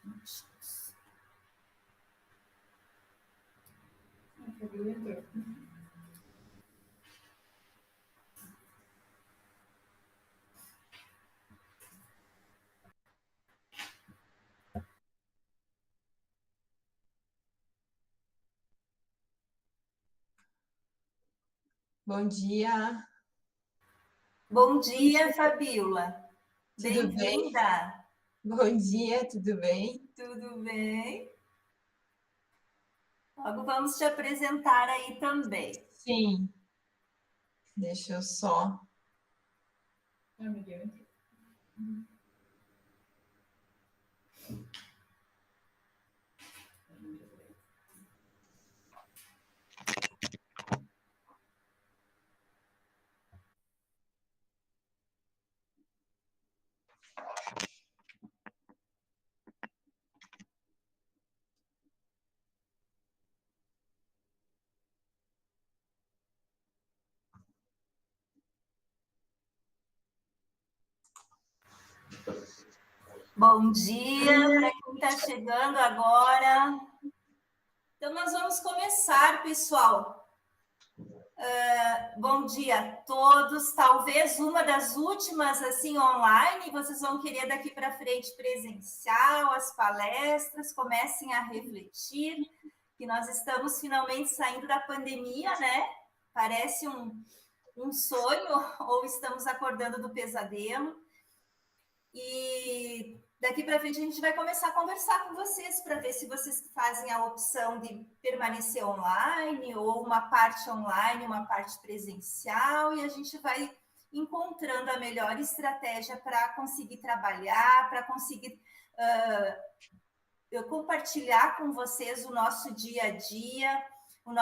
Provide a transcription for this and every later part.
Bom dia. Bom dia, Fabíola. Tudo bem? Bem-vinda. Bom dia, tudo bem? Tudo bem? Logo vamos te apresentar aí também. Sim. Deixa eu só. Bom dia para quem está chegando agora. Então, nós vamos começar, pessoal. Bom dia a todos. Talvez uma das últimas, assim, online. Vocês vão querer daqui para frente presencial, as palestras. Comecem a refletir que nós estamos finalmente saindo da pandemia, né? Parece um sonho ou estamos acordando do pesadelo. E daqui para frente a gente vai começar a conversar com vocês para ver se vocês fazem a opção de permanecer online ou uma parte online, uma parte presencial, e a gente vai encontrando a melhor estratégia para conseguir trabalhar, para conseguir compartilhar com vocês o nosso dia a dia com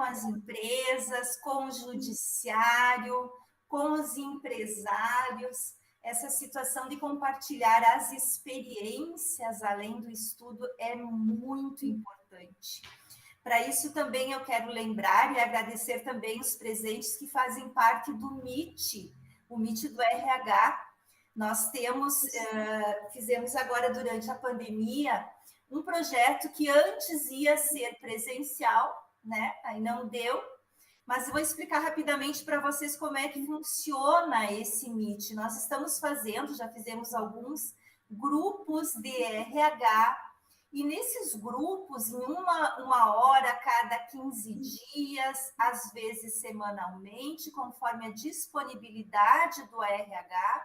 as empresas, com o judiciário, com os empresários. Essa situação de compartilhar as experiências além do estudo é muito importante. Para isso também eu quero lembrar e agradecer também os presentes que fazem parte do MIT, o MIT do RH. Nós fizemos agora durante a pandemia um projeto que antes ia ser presencial, né? Aí não deu, mas eu vou explicar rapidamente para vocês como é que funciona esse MIT. Nós estamos fazendo, já fizemos alguns grupos de RH, e nesses grupos, em uma hora a cada 15 dias, às vezes semanalmente, conforme a disponibilidade do RH,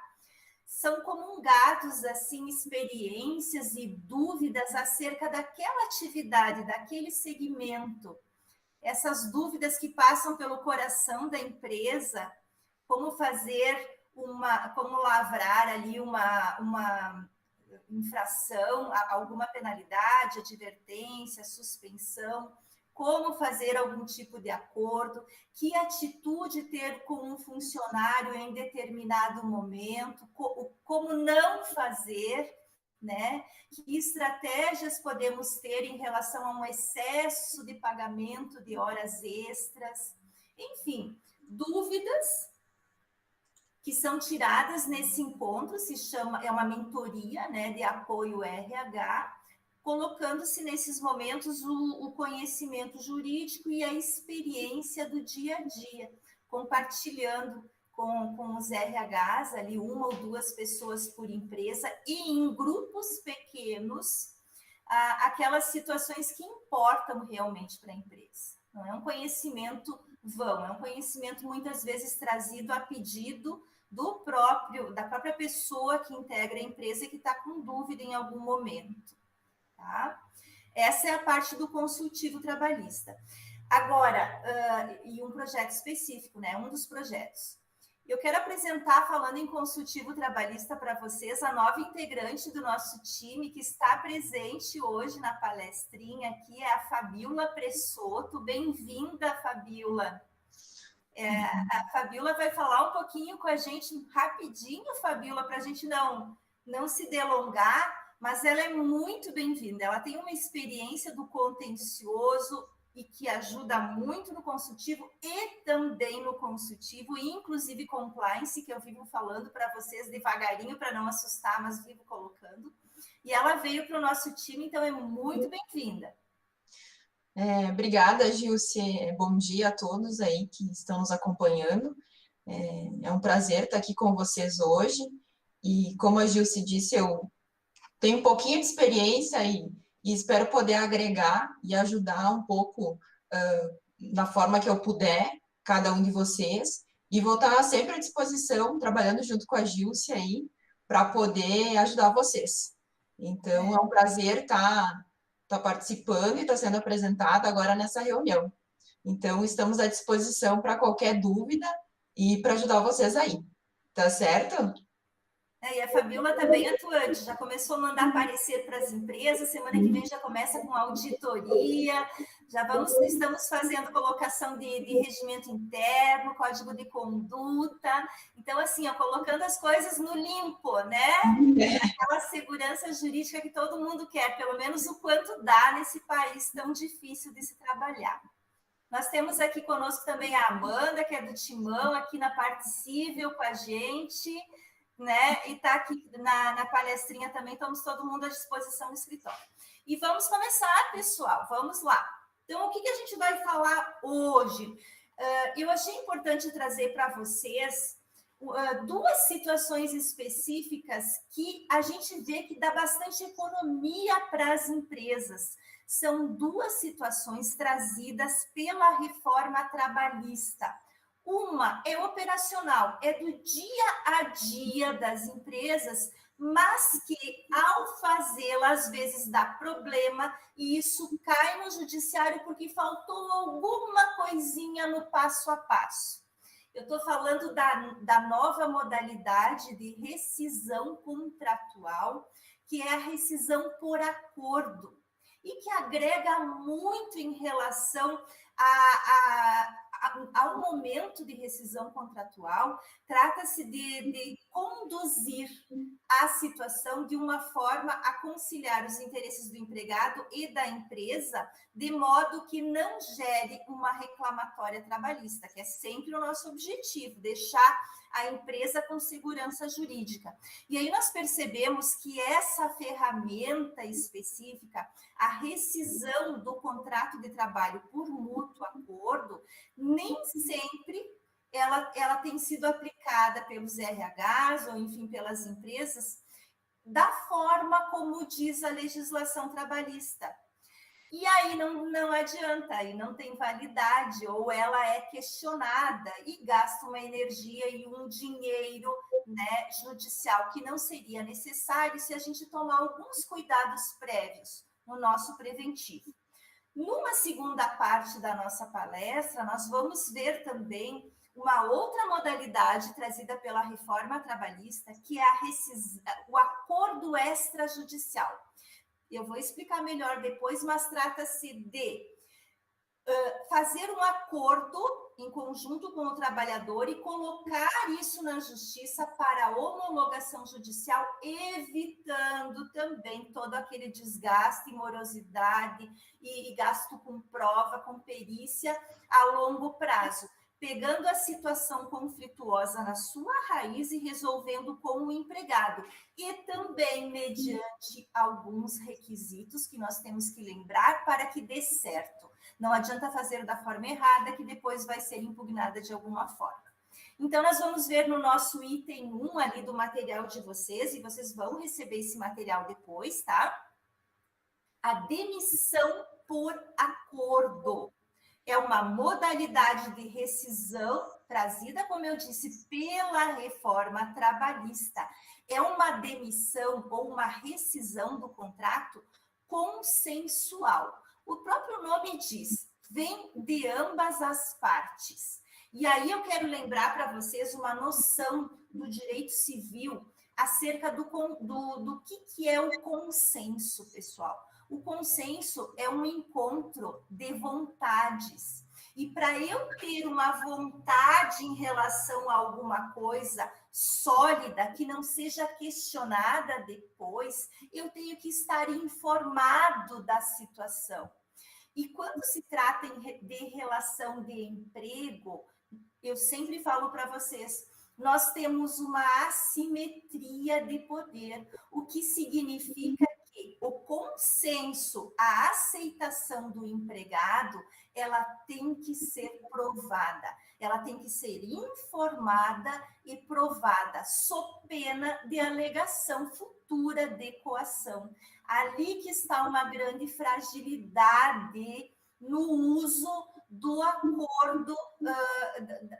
são comungados, assim, experiências e dúvidas acerca daquela atividade, daquele segmento. Essas dúvidas que passam pelo coração da empresa, como fazer como lavrar ali uma infração, alguma penalidade, advertência, suspensão, como fazer algum tipo de acordo, que atitude ter com um funcionário em determinado momento, como não fazer, né? Que estratégias podemos ter em relação a um excesso de pagamento de horas extras, enfim, dúvidas que são tiradas nesse encontro, é uma mentoria, né, de apoio RH, colocando-se nesses momentos o conhecimento jurídico e a experiência do dia a dia, compartilhando com os RHs, ali uma ou duas pessoas por empresa, e em grupos pequenos, aquelas situações que importam realmente para a empresa. Não é um conhecimento vão, é um conhecimento muitas vezes trazido a pedido da própria pessoa que integra a empresa e que está com dúvida em algum momento. Tá? Essa é a parte do consultivo trabalhista. Agora, e um projeto específico, né? Um dos projetos. Eu quero apresentar, falando em consultivo trabalhista para vocês, a nova integrante do nosso time que está presente hoje na palestrinha aqui, é a Fabíola Pressoto. Bem-vinda, Fabíola. A Fabíola vai falar um pouquinho com a gente rapidinho, Fabíola, para a gente não se delongar, mas ela é muito bem-vinda. Ela tem uma experiência do contencioso e que ajuda muito no consultivo e também no consultivo, inclusive compliance, que eu vivo falando para vocês devagarinho para não assustar, mas vivo colocando. e ela veio para o nosso time, então é muito bem-vinda. Obrigada, Gilce. Bom dia a todos aí que estão nos acompanhando. É um prazer estar aqui com vocês hoje. E como a Gilce disse, eu tenho um pouquinho de experiência e espero poder agregar e ajudar um pouco da forma que eu puder, cada um de vocês. E vou estar sempre à disposição, trabalhando junto com a Gilce aí, para poder ajudar vocês. Então, é um prazer estar participando e estar sendo apresentada agora nessa reunião. Então, estamos à disposição para qualquer dúvida e para ajudar vocês aí. Tá certo? E a Fabiola está bem atuante, já começou a mandar parecer para as empresas, semana que vem já começa com auditoria, estamos fazendo colocação de regimento interno, código de conduta, então assim, colocando as coisas no limpo, né? Aquela segurança jurídica que todo mundo quer, pelo menos o quanto dá nesse país tão difícil de se trabalhar. Nós temos aqui conosco também a Amanda, que é do Timão, aqui na parte civil com a gente, né? E está aqui na palestrinha também, estamos todo mundo à disposição no escritório. E vamos começar, pessoal, vamos lá. Então, o que a gente vai falar hoje? Eu achei importante trazer para vocês duas situações específicas que a gente vê que dá bastante economia para as empresas. São duas situações trazidas pela reforma trabalhista. Uma é operacional, é do dia a dia das empresas, mas que ao fazê-la, às vezes dá problema e isso cai no judiciário porque faltou alguma coisinha no passo a passo. Eu estou falando da nova modalidade de rescisão contratual, que é a rescisão por acordo, e que agrega muito em relação ao momento de rescisão contratual. Trata-se de conduzir a situação de uma forma a conciliar os interesses do empregado e da empresa, de modo que não gere uma reclamatória trabalhista, que é sempre o nosso objetivo, deixar a empresa com segurança jurídica. E aí nós percebemos que essa ferramenta específica, a rescisão do contrato de trabalho por mútuo acordo, nem sempre ela tem sido aplicada pelos RHs ou, enfim, pelas empresas da forma como diz a legislação trabalhista. E aí não adianta, aí não tem validade, ou ela é questionada e gasta uma energia e um dinheiro, né, judicial que não seria necessário se a gente tomar alguns cuidados prévios no nosso preventivo. Numa segunda parte da nossa palestra, nós vamos ver também uma outra modalidade trazida pela reforma trabalhista, que é o acordo extrajudicial. Eu vou explicar melhor depois, mas trata-se de fazer um acordo em conjunto com o trabalhador e colocar isso na justiça para homologação judicial, evitando também todo aquele desgaste, morosidade e gasto com prova, com perícia a longo prazo, pegando a situação conflituosa na sua raiz e resolvendo com o empregado. E também mediante alguns requisitos que nós temos que lembrar para que dê certo. Não adianta fazer da forma errada, que depois vai ser impugnada de alguma forma. Então, nós vamos ver no nosso item 1 ali do material de vocês, e vocês vão receber esse material depois, tá? A demissão por acordo. É uma modalidade de rescisão trazida, como eu disse, pela reforma trabalhista. É uma demissão ou uma rescisão do contrato consensual. O próprio nome diz, vem de ambas as partes. E aí eu quero lembrar para vocês uma noção do direito civil acerca do que é o consenso, pessoal. O consenso é um encontro de vontades. E para eu ter uma vontade em relação a alguma coisa sólida, que não seja questionada depois, eu tenho que estar informado da situação. E quando se trata de relação de emprego, eu sempre falo para vocês, nós temos uma assimetria de poder, o que significa que o consenso, a aceitação do empregado, ela tem que ser provada, ela tem que ser informada e provada, sob pena de alegação futura de coação. Ali que está uma grande fragilidade no uso do acordo,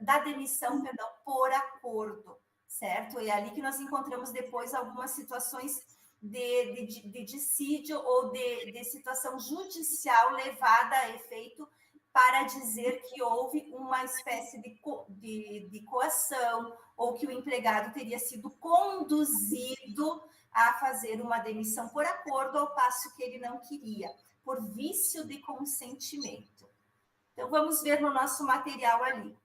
da demissão, perdão, por acordo, certo? É ali que nós encontramos depois algumas situações de dissídio ou de situação judicial levada a efeito para dizer que houve uma espécie de coação ou que o empregado teria sido conduzido a fazer uma demissão por acordo, ao passo que ele não queria, por vício de consentimento. Então, vamos ver no nosso material ali.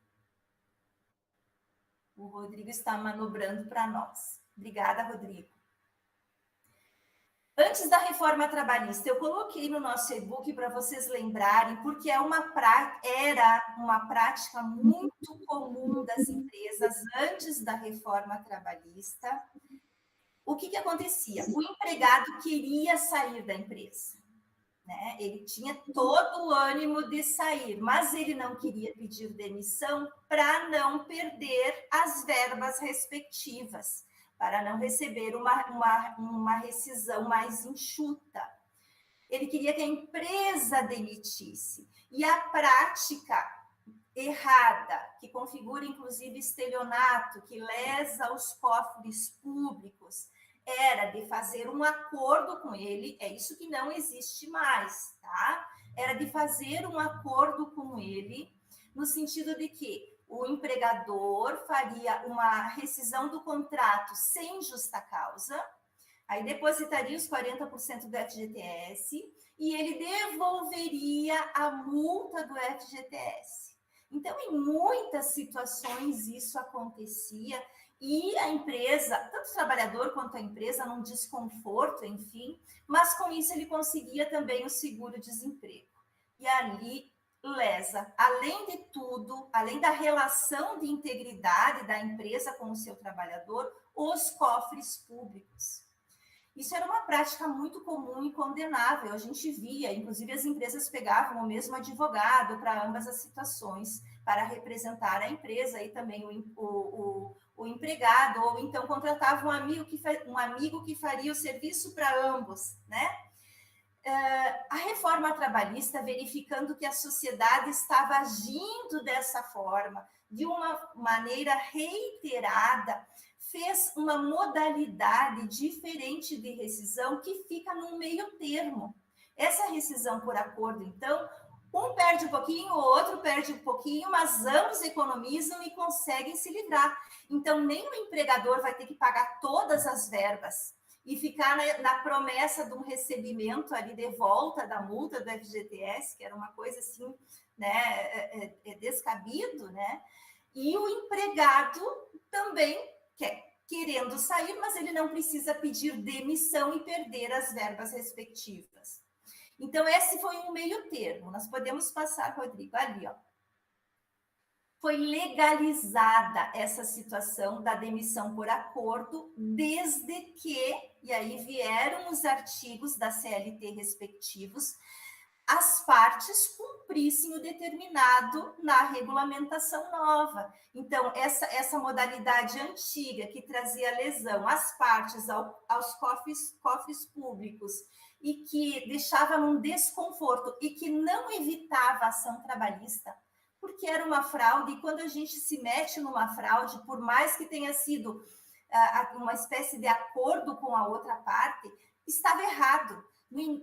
O Rodrigo está manobrando para nós. Obrigada, Rodrigo. Antes da reforma trabalhista, eu coloquei no nosso e-book para vocês lembrarem, porque era uma prática muito comum das empresas antes da reforma trabalhista. O que acontecia? O empregado queria sair da empresa, né? Ele tinha todo o ânimo de sair, mas ele não queria pedir demissão para não perder as verbas respectivas, para não receber uma rescisão mais enxuta. Ele queria que a empresa demitisse. E a prática errada, que configura inclusive estelionato, que lesa os cofres públicos, era de fazer um acordo com ele, é isso que não existe mais, tá? Era de fazer um acordo com ele, no sentido de que o empregador faria uma rescisão do contrato sem justa causa, aí depositaria os 40% do FGTS e ele devolveria a multa do FGTS. Então, em muitas situações isso acontecia e a empresa, tanto o trabalhador quanto a empresa, num desconforto, enfim, mas com isso ele conseguia também o seguro-desemprego. E ali lesa, além de tudo, além da relação de integridade da empresa com o seu trabalhador, os cofres públicos. Isso era uma prática muito comum e condenável. A gente via, inclusive as empresas pegavam o mesmo advogado para ambas as situações, para representar a empresa e também o empregado, ou então contratava um amigo que faria o serviço para ambos, né? A reforma trabalhista, verificando que a sociedade estava agindo dessa forma, de uma maneira reiterada, fez uma modalidade diferente de rescisão que fica no meio termo. Essa rescisão por acordo, então, um perde um pouquinho, o outro perde um pouquinho, mas ambos economizam e conseguem se livrar. Então, nem o empregador vai ter que pagar todas as verbas e ficar na promessa de um recebimento ali de volta da multa do FGTS, que era uma coisa assim, né, descabido, né? E o empregado também querendo sair, mas ele não precisa pedir demissão e perder as verbas respectivas. Então, esse foi um meio termo. Nós podemos passar, Rodrigo, ali, ó. Foi legalizada essa situação da demissão por acordo, desde que, e aí vieram os artigos da CLT respectivos, as partes cumprissem o determinado na regulamentação nova. Então, essa modalidade antiga que trazia lesão às partes, aos cofres públicos, e que deixava num desconforto e que não evitava a ação trabalhista, porque era uma fraude, e quando a gente se mete numa fraude, por mais que tenha sido uma espécie de acordo com a outra parte, estava errado.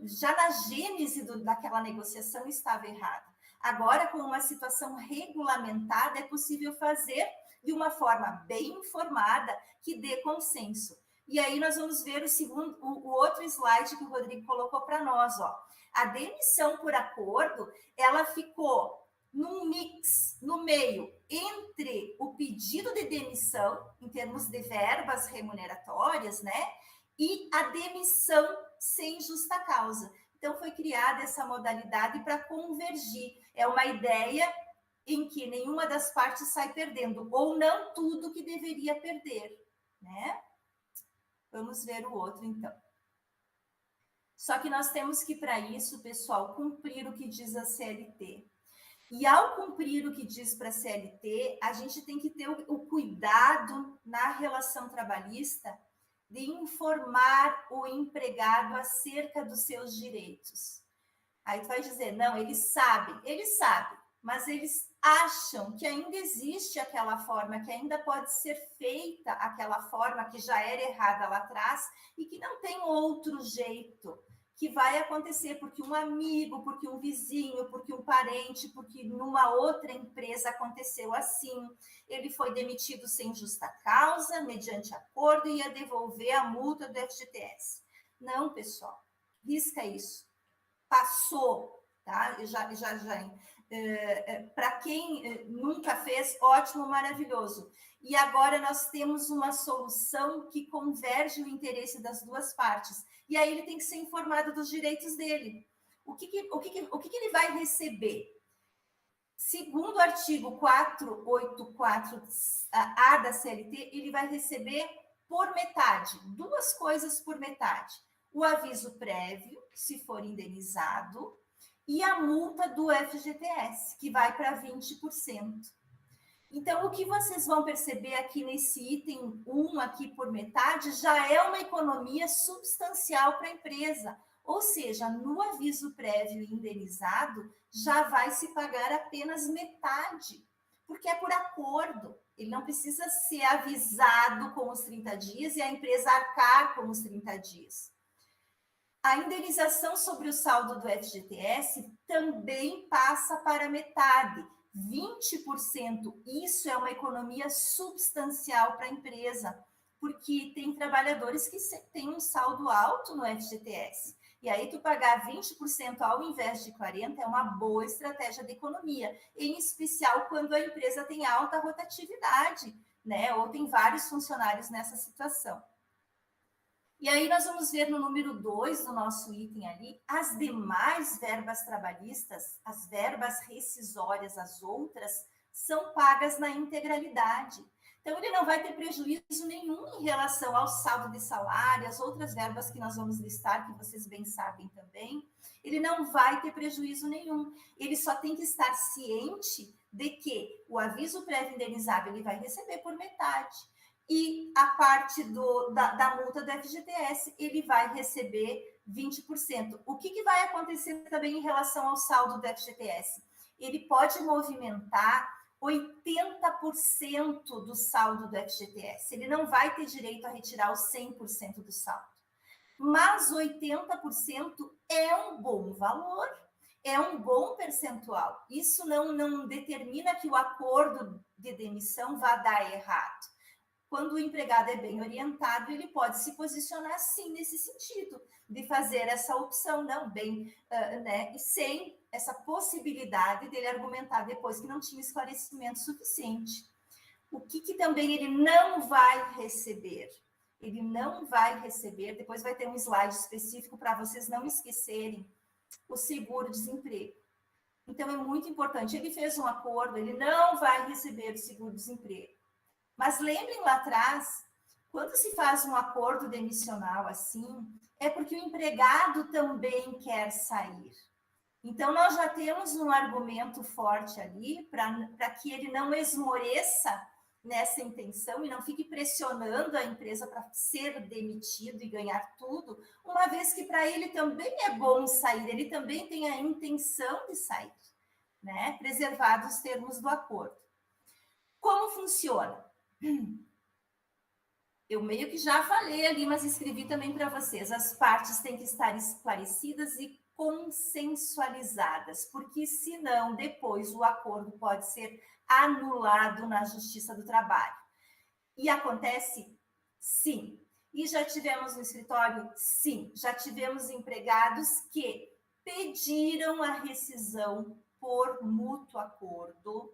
Já na gênese daquela negociação estava errado. Agora, com uma situação regulamentada, é possível fazer de uma forma bem informada, que dê consenso. E aí nós vamos ver o outro slide que o Rodrigo colocou para nós, ó. A demissão por acordo, ela ficou num mix, no meio, entre o pedido de demissão, em termos de verbas remuneratórias, né? E a demissão sem justa causa. Então, foi criada essa modalidade para convergir. É uma ideia em que nenhuma das partes sai perdendo, ou não tudo que deveria perder, né? Vamos ver o outro, então. Só que nós temos que, para isso, pessoal, cumprir o que diz a CLT. E ao cumprir o que diz para a CLT, a gente tem que ter o cuidado na relação trabalhista de informar o empregado acerca dos seus direitos. Aí tu vai dizer, não, ele sabe, mas eles acham que ainda existe aquela forma, que ainda pode ser feita aquela forma que já era errada lá atrás e que não tem outro jeito, que vai acontecer porque um amigo, porque um vizinho, porque um parente, porque numa outra empresa aconteceu assim, ele foi demitido sem justa causa, mediante acordo, e ia devolver a multa do FGTS. Não, pessoal, risca isso. Passou, tá? Para quem nunca fez, ótimo, maravilhoso. E agora nós temos uma solução que converge o interesse das duas partes. E aí ele tem que ser informado dos direitos dele. O que ele vai receber? Segundo o artigo 484-A da CLT, ele vai receber por metade, duas coisas por metade. O aviso prévio, se for indenizado, e a multa do FGTS, que vai para 20%. Então, o que vocês vão perceber aqui nesse item 1 aqui por metade, já é uma economia substancial para a empresa. Ou seja, no aviso prévio e indenizado, já vai se pagar apenas metade, porque é por acordo. Ele não precisa ser avisado com os 30 dias e a empresa arcar com os 30 dias. A indenização sobre o saldo do FGTS também passa para metade, 20%. Isso é uma economia substancial para a empresa, porque tem trabalhadores que têm um saldo alto no FGTS. E aí, tu pagar 20% ao invés de 40% é uma boa estratégia de economia, em especial quando a empresa tem alta rotatividade, né? Ou tem vários funcionários nessa situação. E aí nós vamos ver no número 2 do nosso item ali, as demais verbas trabalhistas, as verbas rescisórias, as outras, são pagas na integralidade. Então, ele não vai ter prejuízo nenhum em relação ao saldo de salário, as outras verbas que nós vamos listar, que vocês bem sabem também, ele não vai ter prejuízo nenhum. Ele só tem que estar ciente de que o aviso prévio indenizável ele vai receber por metade. E a parte da multa do FGTS, ele vai receber 20%. O que vai acontecer também em relação ao saldo do FGTS? Ele pode movimentar 80% do saldo do FGTS. Ele não vai ter direito a retirar os 100% do saldo. Mas 80% é um bom valor, é um bom percentual. Isso não determina que o acordo de demissão vá dar errado. Quando o empregado é bem orientado, ele pode se posicionar sim nesse sentido, de fazer essa opção, não bem, né, e sem essa possibilidade dele argumentar depois que não tinha esclarecimento suficiente. O que também ele não vai receber? Ele não vai receber, depois vai ter um slide específico para vocês não esquecerem, o seguro-desemprego. Então, é muito importante, ele fez um acordo, ele não vai receber o seguro-desemprego. Mas lembrem lá atrás, quando se faz um acordo demissional assim, é porque o empregado também quer sair. Então, nós já temos um argumento forte ali para que ele não esmoreça nessa intenção e não fique pressionando a empresa para ser demitido e ganhar tudo, uma vez que para ele também é bom sair, ele também tem a intenção de sair, né? Preservados os termos do acordo. Como funciona? Eu meio que já falei ali, mas escrevi também para vocês. As partes têm que estar esclarecidas e consensualizadas, porque senão depois o acordo pode ser anulado na Justiça do Trabalho. E acontece? Sim. E já tivemos no escritório? Sim. Já tivemos empregados que pediram a rescisão por mútuo acordo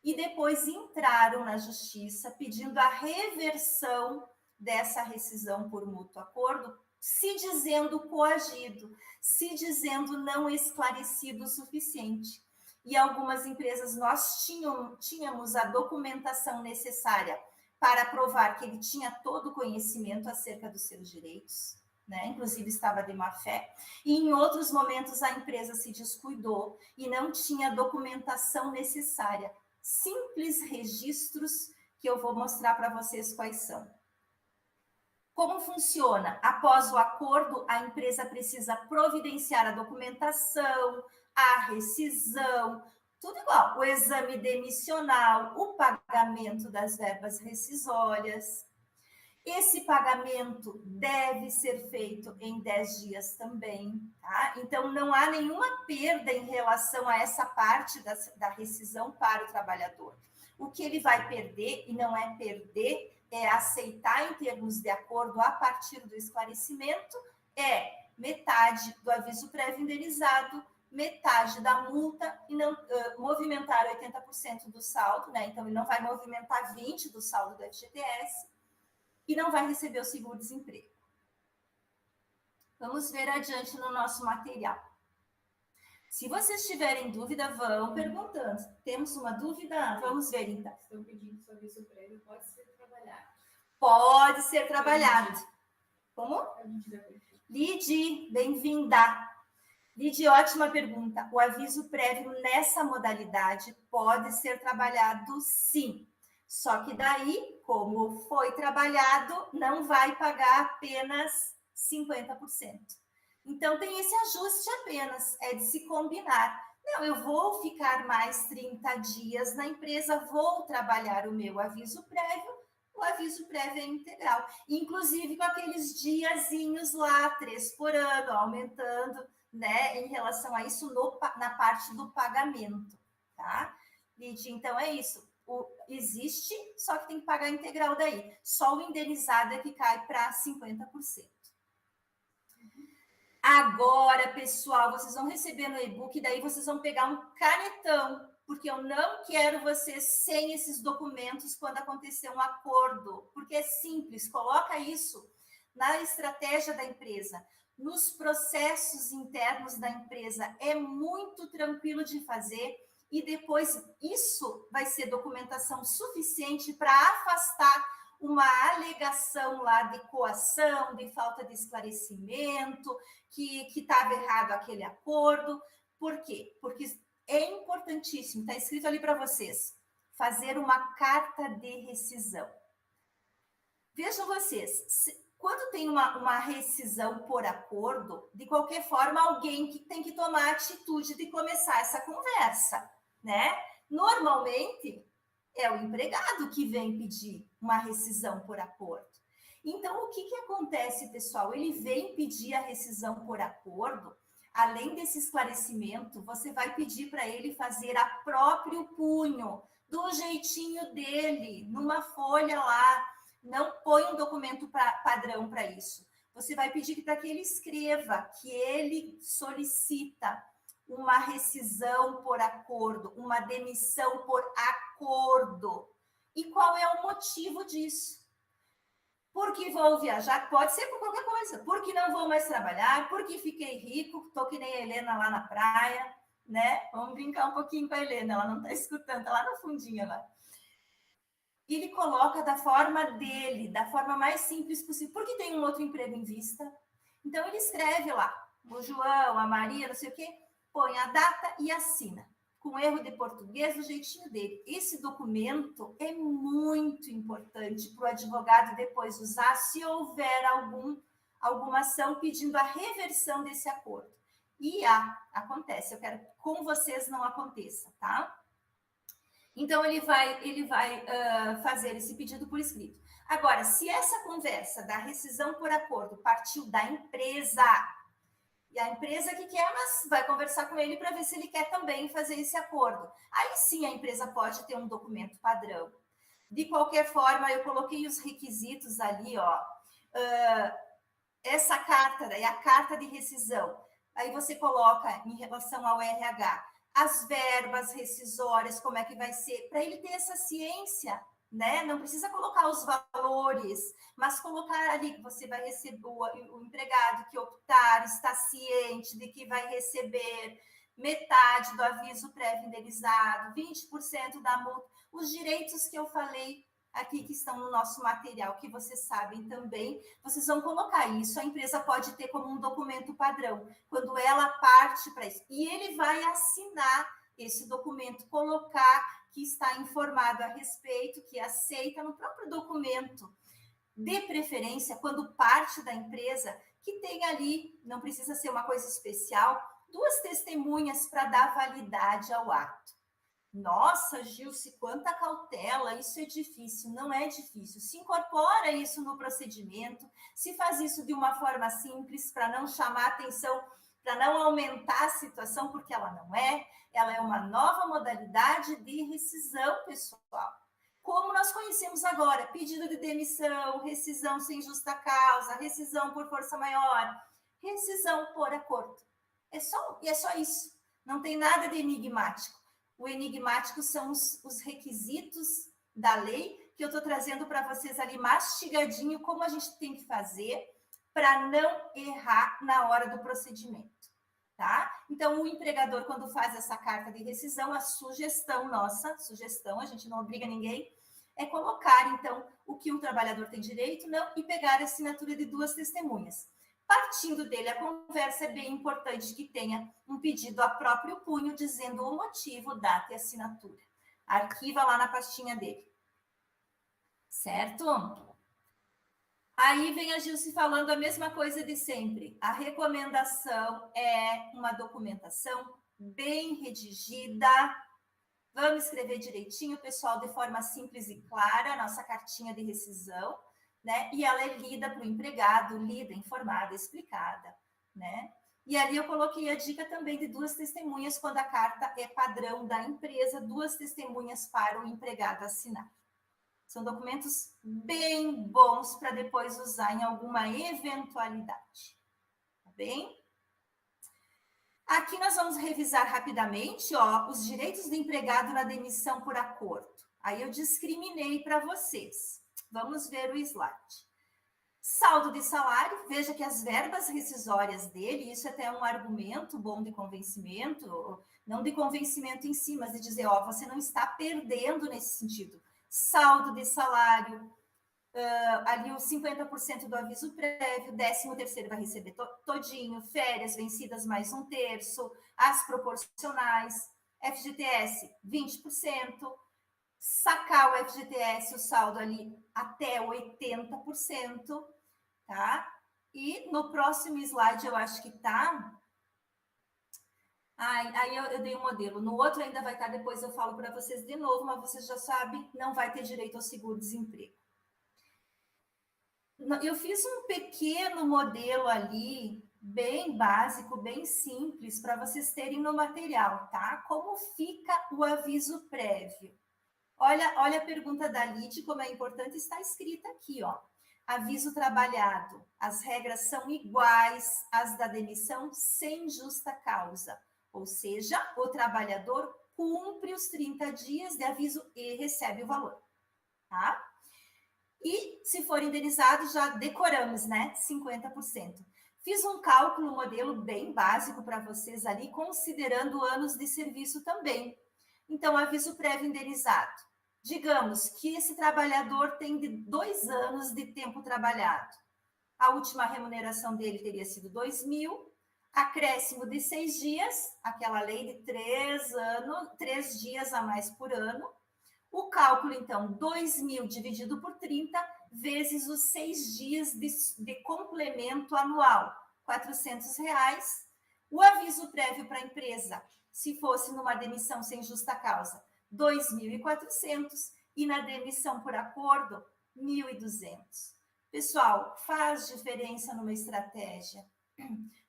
e depois entraram na justiça pedindo a reversão dessa rescisão por mútuo acordo, se dizendo coagido, se dizendo não esclarecido o suficiente. e algumas empresas nós tínhamos a documentação necessária para provar que ele tinha todo o conhecimento acerca dos seus direitos, né? Inclusive estava de má fé, e em outros momentos a empresa se descuidou e não tinha a documentação necessária, simples registros que eu vou mostrar para vocês quais são. Como funciona? Após o acordo, a empresa precisa providenciar a documentação, a rescisão, tudo igual, o exame demissional, o pagamento das verbas rescisórias. Esse pagamento deve ser feito em 10 dias também, tá? Então, não há nenhuma perda em relação a essa parte da rescisão para o trabalhador. O que ele vai perder, e não é perder, é aceitar em termos de acordo a partir do esclarecimento, é metade do aviso prévio indenizado, metade da multa e não movimentar 80% do saldo, né? Então, ele não vai movimentar 20% do saldo do FGTS, e não vai receber o seguro-desemprego. Vamos ver adiante no nosso material. Se vocês tiverem dúvida, vão perguntando. Temos uma dúvida? Vamos ver, então. Estão pedindo se o aviso prévio pode ser trabalhado. Pode ser trabalhado. Como? Lidi, bem-vinda. Lidi, ótima pergunta. O aviso prévio nessa modalidade pode ser trabalhado, sim. Só que daí, como foi trabalhado, não vai pagar apenas 50%. Então, tem esse ajuste apenas, é de se combinar. Não, eu vou ficar mais 30 dias na empresa, vou trabalhar o meu aviso prévio, o aviso prévio é integral. Inclusive com aqueles diazinhos lá, 3 por ano, aumentando, né, em relação a isso na parte do pagamento, tá? Lídia, então é isso. Existe, só que tem que pagar integral daí. Só o indenizado é que cai para 50%. Agora, pessoal, vocês vão receber no e-book, daí vocês vão pegar um canetão, porque eu não quero vocês sem esses documentos quando acontecer um acordo, porque é simples, coloca isso na estratégia da empresa, nos processos internos da empresa, é muito tranquilo de fazer. E depois isso vai ser documentação suficiente para afastar uma alegação lá de coação, de falta de esclarecimento, que estava errado aquele acordo. Por quê? Porque é importantíssimo, está escrito ali para vocês, fazer uma carta de rescisão. Vejam vocês, quando tem uma rescisão por acordo, de qualquer forma, alguém que tem que tomar a atitude de começar essa conversa, né? Normalmente é o empregado que vem pedir uma rescisão por acordo. Então, o que acontece, pessoal? Ele vem pedir a rescisão por acordo, além desse esclarecimento, você vai pedir para ele fazer a próprio punho, do jeitinho dele, numa folha lá. Não põe um documento padrão para isso. Você vai pedir para que ele escreva que ele solicita uma rescisão por acordo, uma demissão por acordo. E qual é o motivo disso? Porque vou viajar, pode ser por qualquer coisa. Porque não vou mais trabalhar, porque fiquei rico, estou que nem a Helena lá na praia, né? Vamos brincar um pouquinho com a Helena, ela não está escutando, está lá no fundinho lá. Ele coloca da forma dele, da forma mais simples possível, porque tem um outro emprego em vista. Então, ele escreve lá, o João, a Maria, não sei o quê, põe a data e assina, com erro de português, do jeitinho dele. Esse documento é muito importante para o advogado depois usar, se houver alguma ação pedindo a reversão desse acordo. E acontece, eu quero que com vocês não aconteça, tá? Então, ele vai fazer esse pedido por escrito. Agora, se essa conversa da rescisão por acordo partiu da empresa, e a empresa que quer, mas vai conversar com ele para ver se ele quer também fazer esse acordo. Aí sim a empresa pode ter um documento padrão. De qualquer forma, eu coloquei os requisitos ali, ó. Essa carta, daí a carta de rescisão. Aí você coloca em relação ao RH as verbas rescisórias, como é que vai ser, para ele ter essa ciência, né? Não precisa colocar os valores, mas colocar ali que você vai receber, o empregado que optar está ciente de que vai receber, metade do aviso prévio indenizado, 20% da multa, os direitos que eu falei aqui que estão no nosso material, que vocês sabem também, vocês vão colocar isso, a empresa pode ter como um documento padrão, quando ela parte para isso, e ele vai assinar esse documento, colocar que está informado a respeito, que aceita no próprio documento, de preferência, quando parte da empresa, que tem ali, não precisa ser uma coisa especial, 2 testemunhas para dar validade ao ato. Nossa, Gilce, quanta cautela, isso é difícil. Não é difícil. Se incorpora isso no procedimento, se faz isso de uma forma simples, para não chamar atenção, para não aumentar a situação, porque ela é uma nova modalidade de rescisão, pessoal. Como nós conhecemos agora, pedido de demissão, rescisão sem justa causa, rescisão por força maior, rescisão por acordo. É só isso. Não tem nada de enigmático. O enigmático são os requisitos da lei, que eu estou trazendo para vocês ali mastigadinho, como a gente tem que fazer para não errar na hora do procedimento, tá? Então, o empregador, quando faz essa carta de rescisão, a sugestão nossa, a gente não obriga ninguém, é colocar, então, o que o trabalhador tem direito, não, e pegar a assinatura de 2 testemunhas. Partindo dele, a conversa é bem importante que tenha um pedido a próprio punho, dizendo o motivo, data e assinatura. Arquiva lá na pastinha dele. Certo? Aí vem a Gilce falando a mesma coisa de sempre. A recomendação é uma documentação bem redigida. Vamos escrever direitinho, pessoal, de forma simples e clara, nossa cartinha de rescisão, né? E ela é lida para o empregado, lida, informada, explicada, né? E ali eu coloquei a dica também de 2 testemunhas, quando a carta é padrão da empresa, 2 testemunhas para o empregado assinar. São documentos bem bons para depois usar em alguma eventualidade, tá bem? Aqui nós vamos revisar rapidamente, ó, os direitos do empregado na demissão por acordo. Aí eu discriminei para vocês. Vamos ver o slide. Saldo de salário, veja que as verbas rescisórias dele, isso é até um argumento bom de convencimento, não de convencimento em si, mas de dizer, ó, você não está perdendo nesse sentido. Saldo de salário, ali os 50% do aviso prévio, 13º vai receber todinho, férias vencidas mais 1/3, as proporcionais, FGTS 20%, sacar o FGTS, o saldo ali até 80%, tá? E no próximo slide, eu acho que tá... Aí eu dei um modelo. No outro ainda vai estar, depois eu falo para vocês de novo, mas vocês já sabem, não vai ter direito ao seguro-desemprego. Eu fiz um pequeno modelo ali, bem básico, bem simples, para vocês terem no material, tá? Como fica o aviso prévio? Olha a pergunta da Lid, como é importante, está escrita aqui, ó. Aviso trabalhado. As regras são iguais às da demissão sem justa causa. Ou seja, o trabalhador cumpre os 30 dias de aviso e recebe o valor, tá? E se for indenizado, já decoramos, né? 50%. Fiz um cálculo, um modelo bem básico para vocês ali, considerando anos de serviço também. Então, aviso prévio indenizado. Digamos que esse trabalhador tem 2 anos de tempo trabalhado. A última remuneração dele teria sido 2.000, acréscimo de 6 dias, aquela lei de 3 dias a mais por ano. O cálculo, então, 2.000 dividido por 30, vezes os 6 dias de complemento anual, R$400. O aviso prévio para a empresa, se fosse numa demissão sem justa causa, 2.400, e na demissão por acordo, 1.200. Pessoal, faz diferença numa estratégia,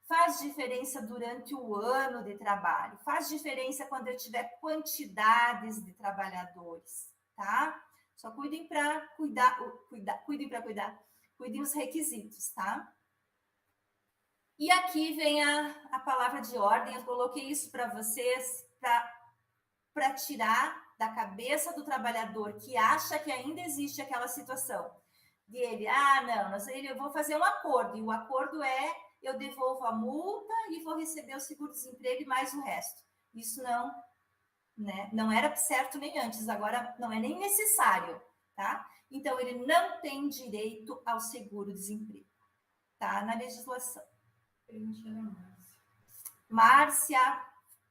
faz diferença durante o ano de trabalho, faz diferença quando eu tiver quantidades de trabalhadores, tá? Só cuidem para cuidem os requisitos, tá? E aqui vem a palavra de ordem, eu coloquei isso para vocês, para tirar da cabeça do trabalhador que acha que ainda existe aquela situação dele, não, eu vou fazer um acordo, e o acordo é eu devolvo a multa e vou receber o seguro-desemprego e mais o resto. Isso não, né? Não era certo nem antes, agora não é nem necessário, tá? Então, ele não tem direito ao seguro-desemprego, tá? Na legislação. Márcia,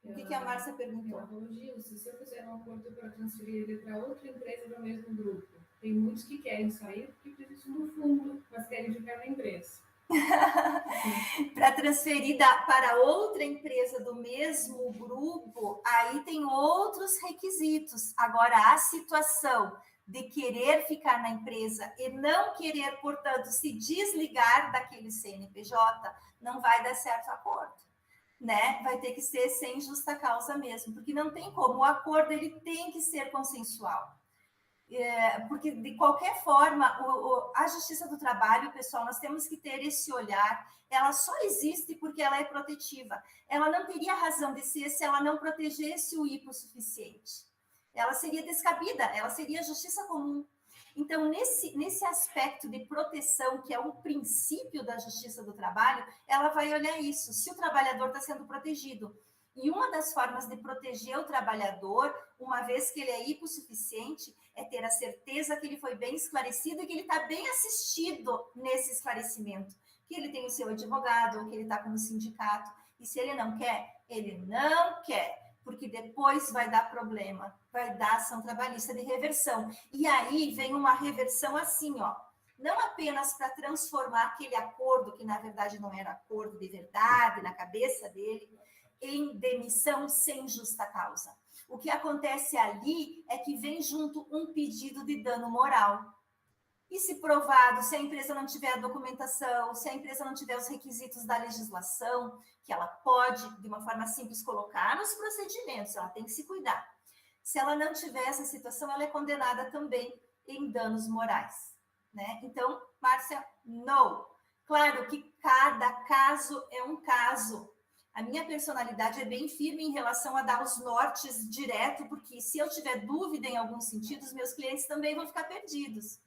o que a Márcia perguntou? Gil, se eu fizer um acordo para transferir ele para outra empresa do mesmo grupo, tem muitos que querem sair porque precisam do fundo, mas querem ficar na empresa. Para transferir para outra empresa do mesmo grupo, aí tem outros requisitos. Agora, a situação de querer ficar na empresa e não querer, portanto, se desligar daquele CNPJ, não vai dar certo acordo, né? Vai ter que ser sem justa causa mesmo, porque não tem como. O acordo ele tem que ser consensual. Porque, de qualquer forma, a Justiça do Trabalho, pessoal, nós temos que ter esse olhar, ela só existe porque ela é protetiva. Ela não teria razão de ser se ela não protegesse o hipossuficiente. Ela seria descabida, ela seria justiça comum. Então, nesse aspecto de proteção, que é o princípio da Justiça do Trabalho, ela vai olhar isso, se o trabalhador está sendo protegido. E uma das formas de proteger o trabalhador, uma vez que ele é hipossuficiente, é ter a certeza que ele foi bem esclarecido e que ele está bem assistido nesse esclarecimento. Que ele tem o seu advogado, ou que ele está com o sindicato. E se ele não quer, ele não quer, porque depois vai dar problema, vai dar ação trabalhista de reversão. E aí vem uma reversão assim, ó. Não apenas para transformar aquele acordo, que na verdade não era acordo de verdade, na cabeça dele, em demissão sem justa causa. O que acontece ali é que vem junto um pedido de dano moral. E se provado, se a empresa não tiver a documentação, se a empresa não tiver os requisitos da legislação, que ela pode, de uma forma simples, colocar nos procedimentos, ela tem que se cuidar. Se ela não tiver essa situação, ela é condenada também em danos morais, né? Então, Márcia, não. Claro que cada caso é um caso. A minha personalidade é bem firme em relação a dar os nortes direto, porque se eu tiver dúvida em alguns sentidos, meus clientes também vão ficar perdidos.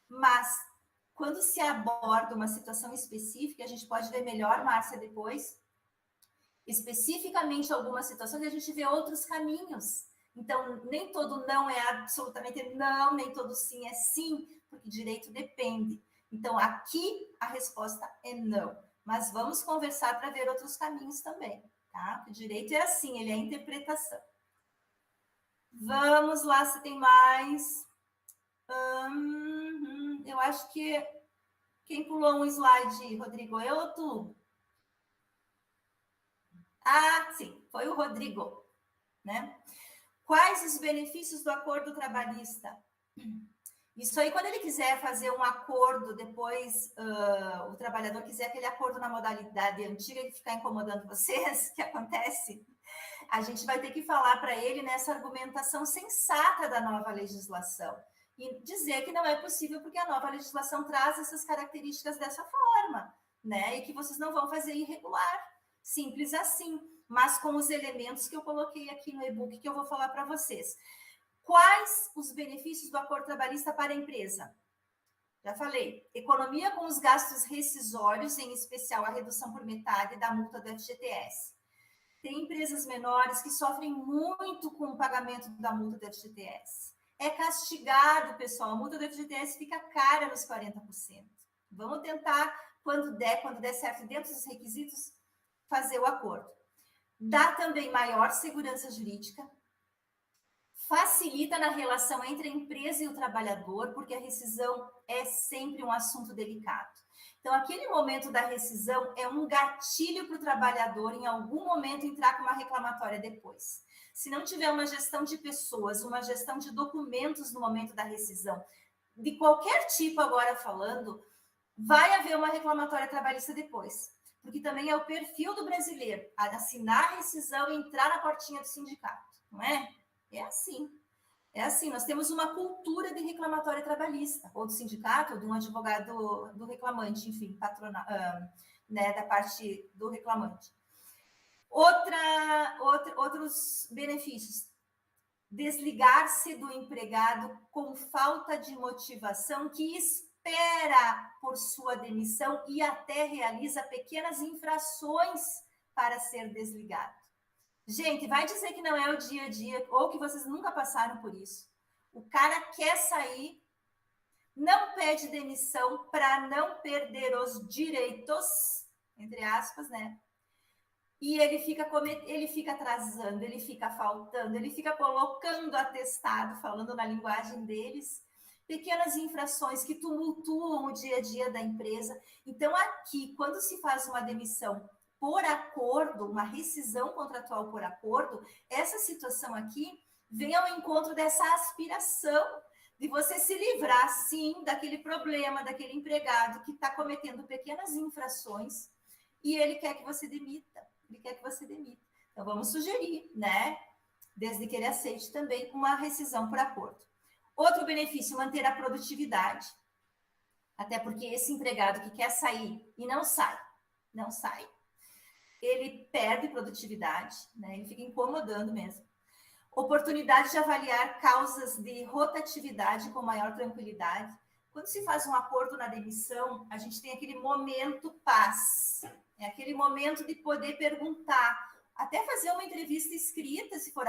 Mas, quando se aborda uma situação específica, a gente pode ver melhor, Márcia, depois, especificamente algumas situações, a gente vê outros caminhos. Então, nem todo não é absolutamente não, nem todo sim é sim, porque direito depende. Então, aqui a resposta é não. Mas vamos conversar para ver outros caminhos também, tá? O direito é assim, ele é a interpretação. Vamos lá, se tem mais. Eu acho que quem pulou um slide, Rodrigo, eu ou tu? Ah, sim, foi o Rodrigo, né? Quais os benefícios do acordo trabalhista? Isso aí, quando ele quiser fazer um acordo, depois o trabalhador quiser aquele acordo na modalidade antiga e ficar incomodando vocês, que acontece, a gente vai ter que falar para ele nessa argumentação sensata da nova legislação e dizer que não é possível porque a nova legislação traz essas características dessa forma, né? E que vocês não vão fazer irregular, simples assim, mas com os elementos que eu coloquei aqui no e-book que eu vou falar para vocês. Quais os benefícios do acordo trabalhista para a empresa? Já falei, economia com os gastos rescisórios, em especial a redução por metade da multa do FGTS. Tem empresas menores que sofrem muito com o pagamento da multa do FGTS. É castigado, pessoal, a multa do FGTS fica cara nos 40%. Vamos tentar, quando der certo, dentro dos requisitos, fazer o acordo. Dá também maior segurança jurídica, facilita na relação entre a empresa e o trabalhador, porque a rescisão é sempre um assunto delicado. Então, aquele momento da rescisão é um gatilho para o trabalhador em algum momento entrar com uma reclamatória depois. Se não tiver uma gestão de pessoas, uma gestão de documentos no momento da rescisão, de qualquer tipo agora falando, vai haver uma reclamatória trabalhista depois. Porque também é o perfil do brasileiro, assinar a rescisão e entrar na portinha do sindicato, não é? É assim. É assim, nós temos uma cultura de reclamatória trabalhista, ou do sindicato, ou de um advogado do reclamante, enfim, patronal, né, da parte do reclamante. Outros benefícios. Desligar-se do empregado com falta de motivação, que espera por sua demissão e até realiza pequenas infrações para ser desligado. Gente, vai dizer que não é o dia a dia ou que vocês nunca passaram por isso. O cara quer sair, não pede demissão para não perder os direitos, entre aspas, né? E ele fica atrasando, ele fica faltando, ele fica colocando atestado, falando na linguagem deles, pequenas infrações que tumultuam o dia a dia da empresa. Então, aqui, quando se faz uma demissão por acordo, uma rescisão contratual por acordo, essa situação aqui vem ao encontro dessa aspiração de você se livrar, sim, daquele problema, daquele empregado que está cometendo pequenas infrações e ele quer que você demita. Ele quer que você demita. Então, vamos sugerir, né? Desde que ele aceite também uma rescisão por acordo. Outro benefício, manter a produtividade. Até porque esse empregado que quer sair e não sai, ele perde produtividade, né? Ele fica incomodando mesmo. Oportunidade de avaliar causas de rotatividade com maior tranquilidade. Quando se faz um acordo na demissão, a gente tem aquele momento paz. É aquele momento de poder perguntar, até fazer uma entrevista escrita, se for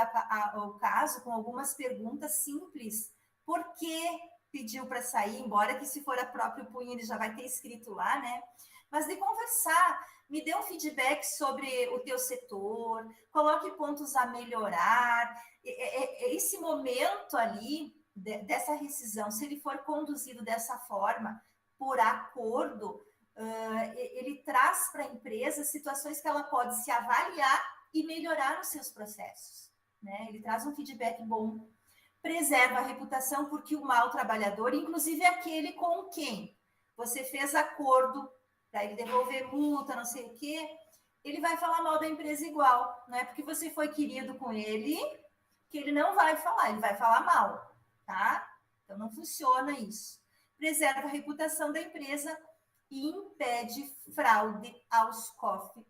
o caso, com algumas perguntas simples. Por que pediu para sair? Embora que se for a próprio punho, ele já vai ter escrito lá, né? Mas de conversar, me dê um feedback sobre o teu setor, coloque pontos a melhorar. Esse momento ali, dessa rescisão, se ele for conduzido dessa forma, por acordo, ele traz para a empresa situações que ela pode se avaliar e melhorar os seus processos, né? Ele traz um feedback bom, preserva a reputação, porque o mau trabalhador, inclusive aquele com quem você fez acordo para ele devolver multa, não sei o quê, ele vai falar mal da empresa igual, não é porque você foi querido com ele que ele não vai falar, ele vai falar mal, tá? Então não funciona isso. Preserva a reputação da empresa e impede fraude aos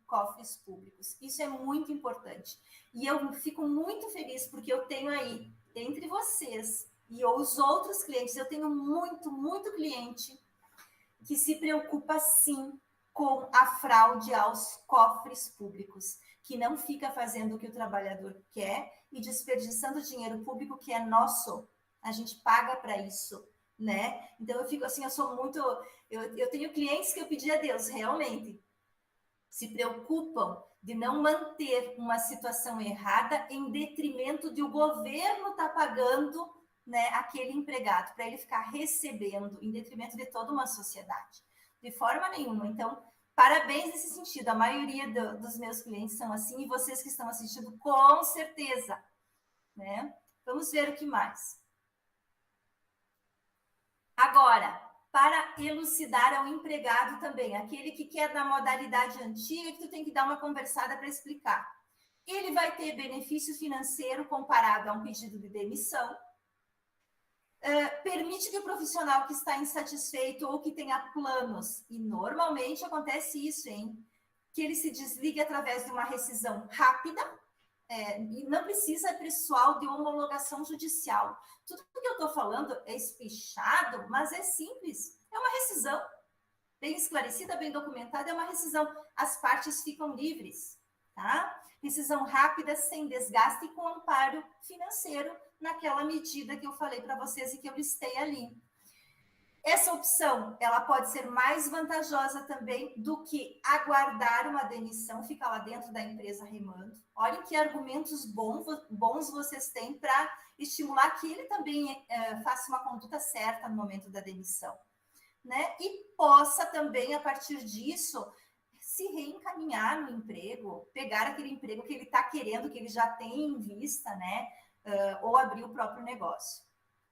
cofres públicos. Isso é muito importante. E eu fico muito feliz porque eu tenho aí, entre vocês e os outros clientes, eu tenho muito cliente que se preocupa, sim, com a fraude aos cofres públicos, que não fica fazendo o que o trabalhador quer e desperdiçando dinheiro público que é nosso. A gente paga para isso, né? Então, eu fico assim, eu tenho clientes que eu pedi a Deus, realmente, se preocupam de não manter uma situação errada em detrimento de o governo estar pagando, né, aquele empregado, para ele ficar recebendo, em detrimento de toda uma sociedade. De forma nenhuma. Então, parabéns nesse sentido. A maioria dos meus clientes são assim, e vocês que estão assistindo, com certeza, né? Vamos ver o que mais. Agora, para elucidar ao empregado também, aquele que quer na modalidade antiga, que tu tem que dar uma conversada para explicar. Ele vai ter benefício financeiro comparado a um pedido de demissão. Permite que o profissional que está insatisfeito ou que tenha planos, e normalmente acontece isso, hein? Que ele se desligue através de uma rescisão rápida, e não precisa, pessoal, de homologação judicial. Tudo que eu estou falando é espichado, mas é simples. É uma rescisão bem esclarecida, bem documentada, é uma rescisão. As partes ficam livres, tá? Rescisão rápida, sem desgaste e com amparo financeiro, naquela medida que eu falei para vocês e que eu listei ali. Essa opção, ela pode ser mais vantajosa também do que aguardar uma demissão, ficar lá dentro da empresa remando. Olhem que argumentos bons vocês têm para estimular que ele também faça uma conduta certa no momento da demissão, né? E possa também, a partir disso, se reencaminhar no emprego, pegar aquele emprego que ele está querendo, que ele já tem em vista, né? Ou abrir o próprio negócio,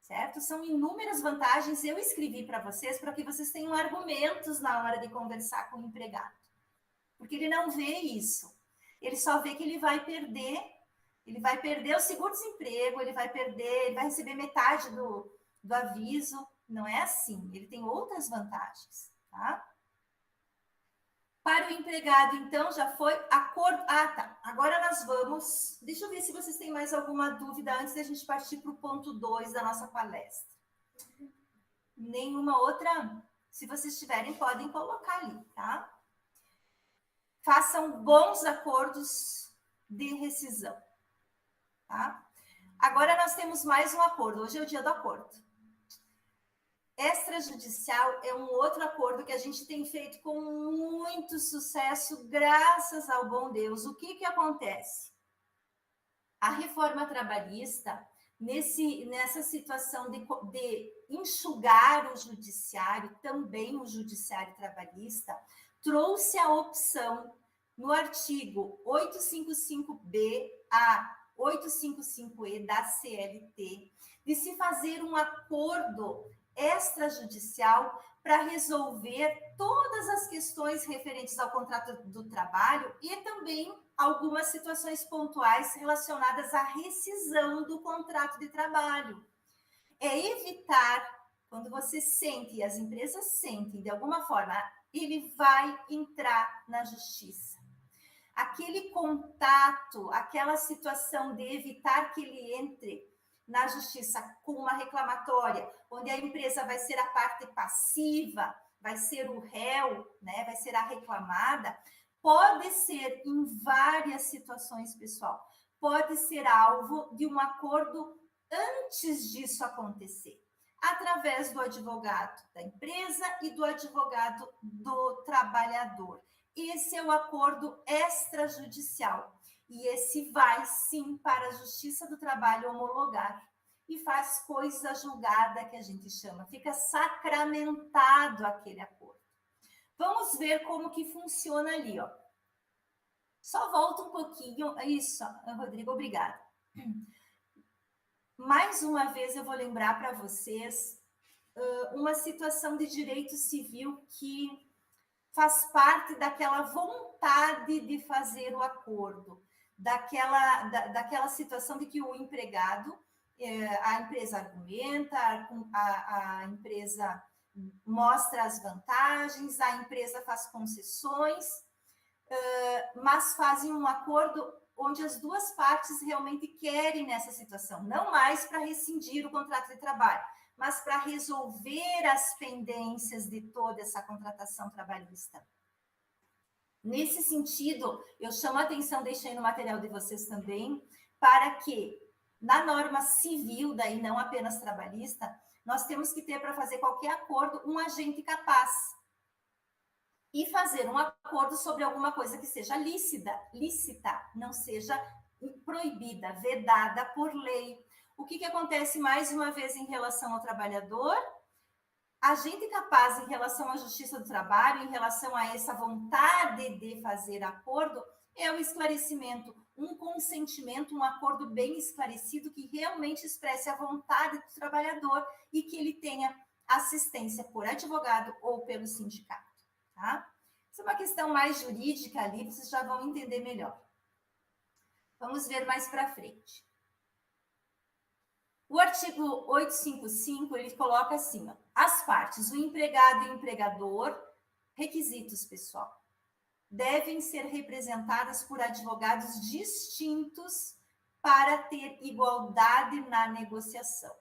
certo? São inúmeras vantagens, eu escrevi para vocês, para que vocês tenham argumentos na hora de conversar com o empregado. Porque ele não vê isso. Ele só vê que ele vai perder o seguro-desemprego, ele vai receber metade do aviso. Não é assim, ele tem outras vantagens, tá? Para o empregado, então, já foi acordo. Ah, tá. Agora nós vamos. Deixa eu ver se vocês têm mais alguma dúvida antes da gente partir para o ponto 2 da nossa palestra. Nenhuma outra? Se vocês tiverem, podem colocar ali, tá? Façam bons acordos de rescisão, tá? Agora nós temos mais um acordo. Hoje é o dia do acordo. Extrajudicial é um outro acordo que a gente tem feito com muito sucesso, graças ao bom Deus. O que acontece? A reforma trabalhista, nessa situação de enxugar o judiciário, também o judiciário trabalhista, trouxe a opção no artigo 855B a 855E da CLT de se fazer um acordo extrajudicial para resolver todas as questões referentes ao contrato do trabalho e também algumas situações pontuais relacionadas à rescisão do contrato de trabalho. É evitar, quando você sente, e as empresas sentem de alguma forma, ele vai entrar na justiça. Aquele contato, aquela situação de evitar que ele entre na justiça com uma reclamatória, onde a empresa vai ser a parte passiva, vai ser o réu, né, vai ser a reclamada, pode ser em várias situações, pessoal, pode ser alvo de um acordo antes disso acontecer, através do advogado da empresa e do advogado do trabalhador. Esse é o acordo extrajudicial. E esse vai, sim, para a Justiça do Trabalho homologar. E faz coisa julgada, que a gente chama. Fica sacramentado aquele acordo. Vamos ver como que funciona ali, ó. Só volta um pouquinho. Isso, Rodrigo, obrigada. Mais uma vez eu vou lembrar para vocês uma situação de direito civil que faz parte daquela vontade de fazer o acordo, daquela situação de que o empregado, a empresa argumenta, a empresa mostra as vantagens, a empresa faz concessões, mas fazem um acordo onde as duas partes realmente querem nessa situação, não mais para rescindir o contrato de trabalho, mas para resolver as pendências de toda essa contratação trabalhista. Nesse sentido, eu chamo a atenção, deixei no material de vocês também, para que, na norma civil, daí não apenas trabalhista, nós temos que ter, para fazer qualquer acordo, um agente capaz. E fazer um acordo sobre alguma coisa que seja lícita, não seja proibida, vedada por lei. O que acontece, mais uma vez, em relação ao trabalhador? Agente capaz em relação à justiça do trabalho, em relação a essa vontade de fazer acordo, é o esclarecimento, um consentimento, um acordo bem esclarecido que realmente expresse a vontade do trabalhador e que ele tenha assistência por advogado ou pelo sindicato, tá? Isso é uma questão mais jurídica ali, vocês já vão entender melhor. Vamos ver mais para frente. O artigo 855, ele coloca assim, ó, as partes, o empregado e o empregador, requisitos, pessoal, devem ser representadas por advogados distintos para ter igualdade na negociação.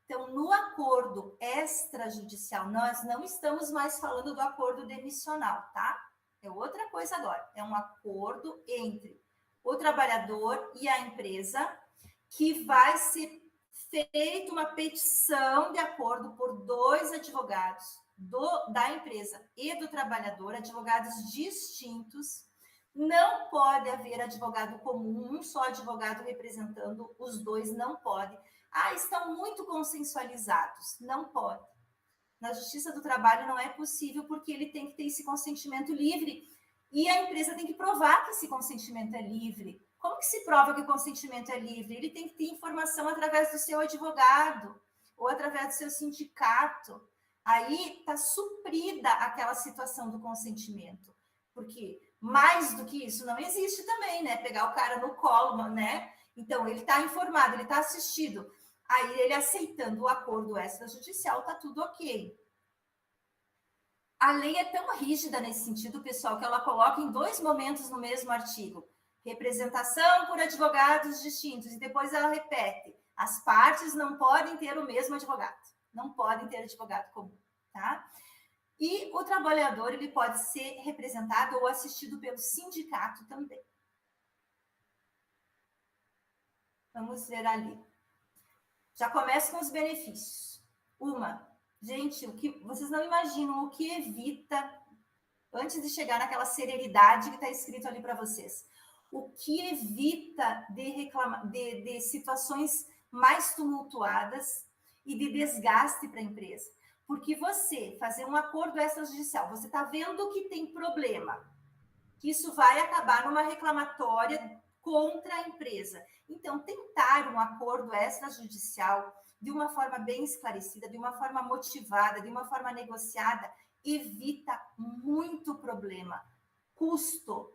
Então, no acordo extrajudicial, nós não estamos mais falando do acordo demissional, tá? É outra coisa agora. É um acordo entre o trabalhador e a empresa que vai ser feita uma petição de acordo por dois advogados da empresa e do trabalhador, advogados distintos. Não pode haver advogado comum, um só advogado representando os dois, não pode. Estão muito consensualizados. Não pode. Na Justiça do Trabalho não é possível, porque ele tem que ter esse consentimento livre e a empresa tem que provar que esse consentimento é livre. Como que se prova que o consentimento é livre? Ele tem que ter informação através do seu advogado ou através do seu sindicato. Aí está suprida aquela situação do consentimento. Porque mais do que isso não existe também, né? Pegar o cara no colo, né? Então, ele está informado, ele está assistido. Aí, ele aceitando o acordo extrajudicial, está tudo ok. A lei é tão rígida nesse sentido, pessoal, que ela coloca em dois momentos no mesmo artigo. Representação por advogados distintos. E depois ela repete, as partes não podem ter o mesmo advogado. não podem ter advogado comum, tá? E o trabalhador, ele pode ser representado ou assistido pelo sindicato também. Vamos ver ali. Já começa com os benefícios. Gente, o que vocês não imaginam o que evita, antes de chegar naquela serenidade que está escrito ali para vocês, o que evita de situações mais tumultuadas e de desgaste para a empresa. Porque você fazer um acordo extrajudicial, você está vendo que tem problema, que isso vai acabar numa reclamatória contra a empresa. Então, tentar um acordo extrajudicial de uma forma bem esclarecida, de uma forma motivada, de uma forma negociada, evita muito problema. Custo,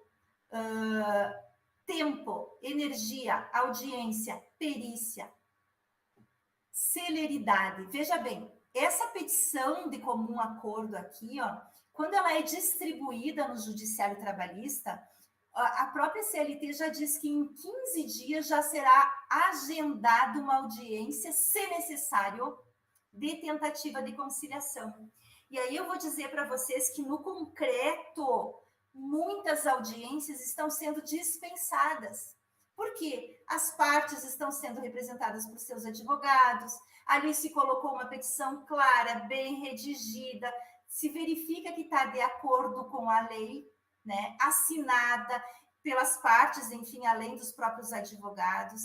tempo, energia, audiência, perícia, celeridade. Veja bem, essa petição de comum acordo aqui, ó, quando ela é distribuída no Judiciário Trabalhista, a própria CLT já diz que em 15 dias já será agendada uma audiência, se necessário, de tentativa de conciliação. E aí eu vou dizer para vocês que, no concreto, muitas audiências estão sendo dispensadas. Por quê? As partes estão sendo representadas por seus advogados, ali se colocou uma petição clara, bem redigida, se verifica que está de acordo com a lei, né, assinada pelas partes, enfim, além dos próprios advogados.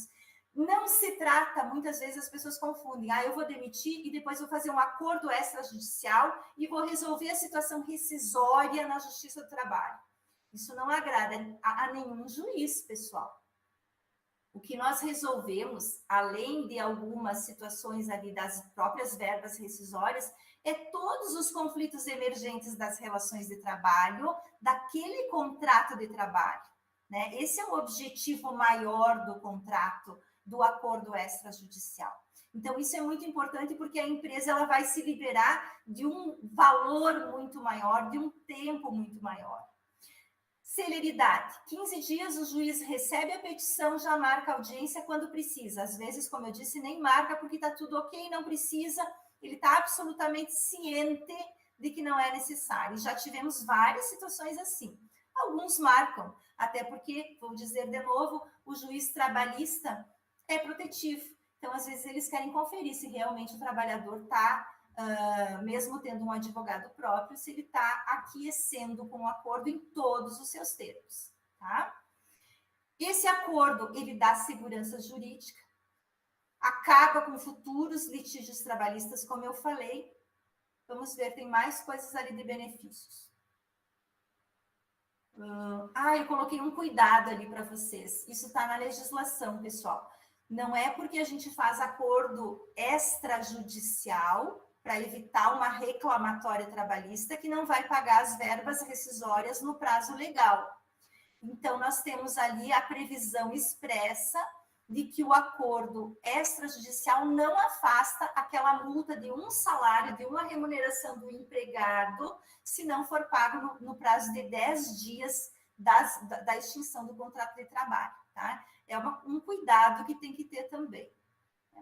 Não se trata, muitas vezes as pessoas confundem, eu vou demitir e depois vou fazer um acordo extrajudicial e vou resolver a situação rescisória na Justiça do Trabalho. Isso não agrada a nenhum juiz, pessoal. O que nós resolvemos, além de algumas situações ali das próprias verbas rescisórias, é todos os conflitos emergentes das relações de trabalho, daquele contrato de trabalho, né? Esse é o objetivo maior do contrato, do acordo extrajudicial. Então, isso é muito importante porque a empresa ela vai se liberar de um valor muito maior, de um tempo muito maior. Celeridade. 15 dias o juiz recebe a petição, já marca a audiência quando precisa. Às vezes, como eu disse, nem marca porque está tudo ok, não precisa. Ele está absolutamente ciente de que não é necessário. Já tivemos várias situações assim. Alguns marcam, até porque, vou dizer de novo, o juiz trabalhista é protetivo. Então, às vezes, eles querem conferir se realmente o trabalhador está, mesmo tendo um advogado próprio, se ele está aquiescendo com o acordo em todos os seus termos, tá? Esse acordo, ele dá segurança jurídica, acaba com futuros litígios trabalhistas, como eu falei. Vamos ver, tem mais coisas ali de benefícios. Eu coloquei um cuidado ali para vocês. Isso está na legislação, pessoal. Não é porque a gente faz acordo extrajudicial para evitar uma reclamatória trabalhista que não vai pagar as verbas rescisórias no prazo legal. Então, nós temos ali a previsão expressa de que o acordo extrajudicial não afasta aquela multa de um salário, de uma remuneração do empregado, se não for pago no prazo de 10 dias da extinção do contrato de trabalho, tá? É um cuidado que tem que ter também.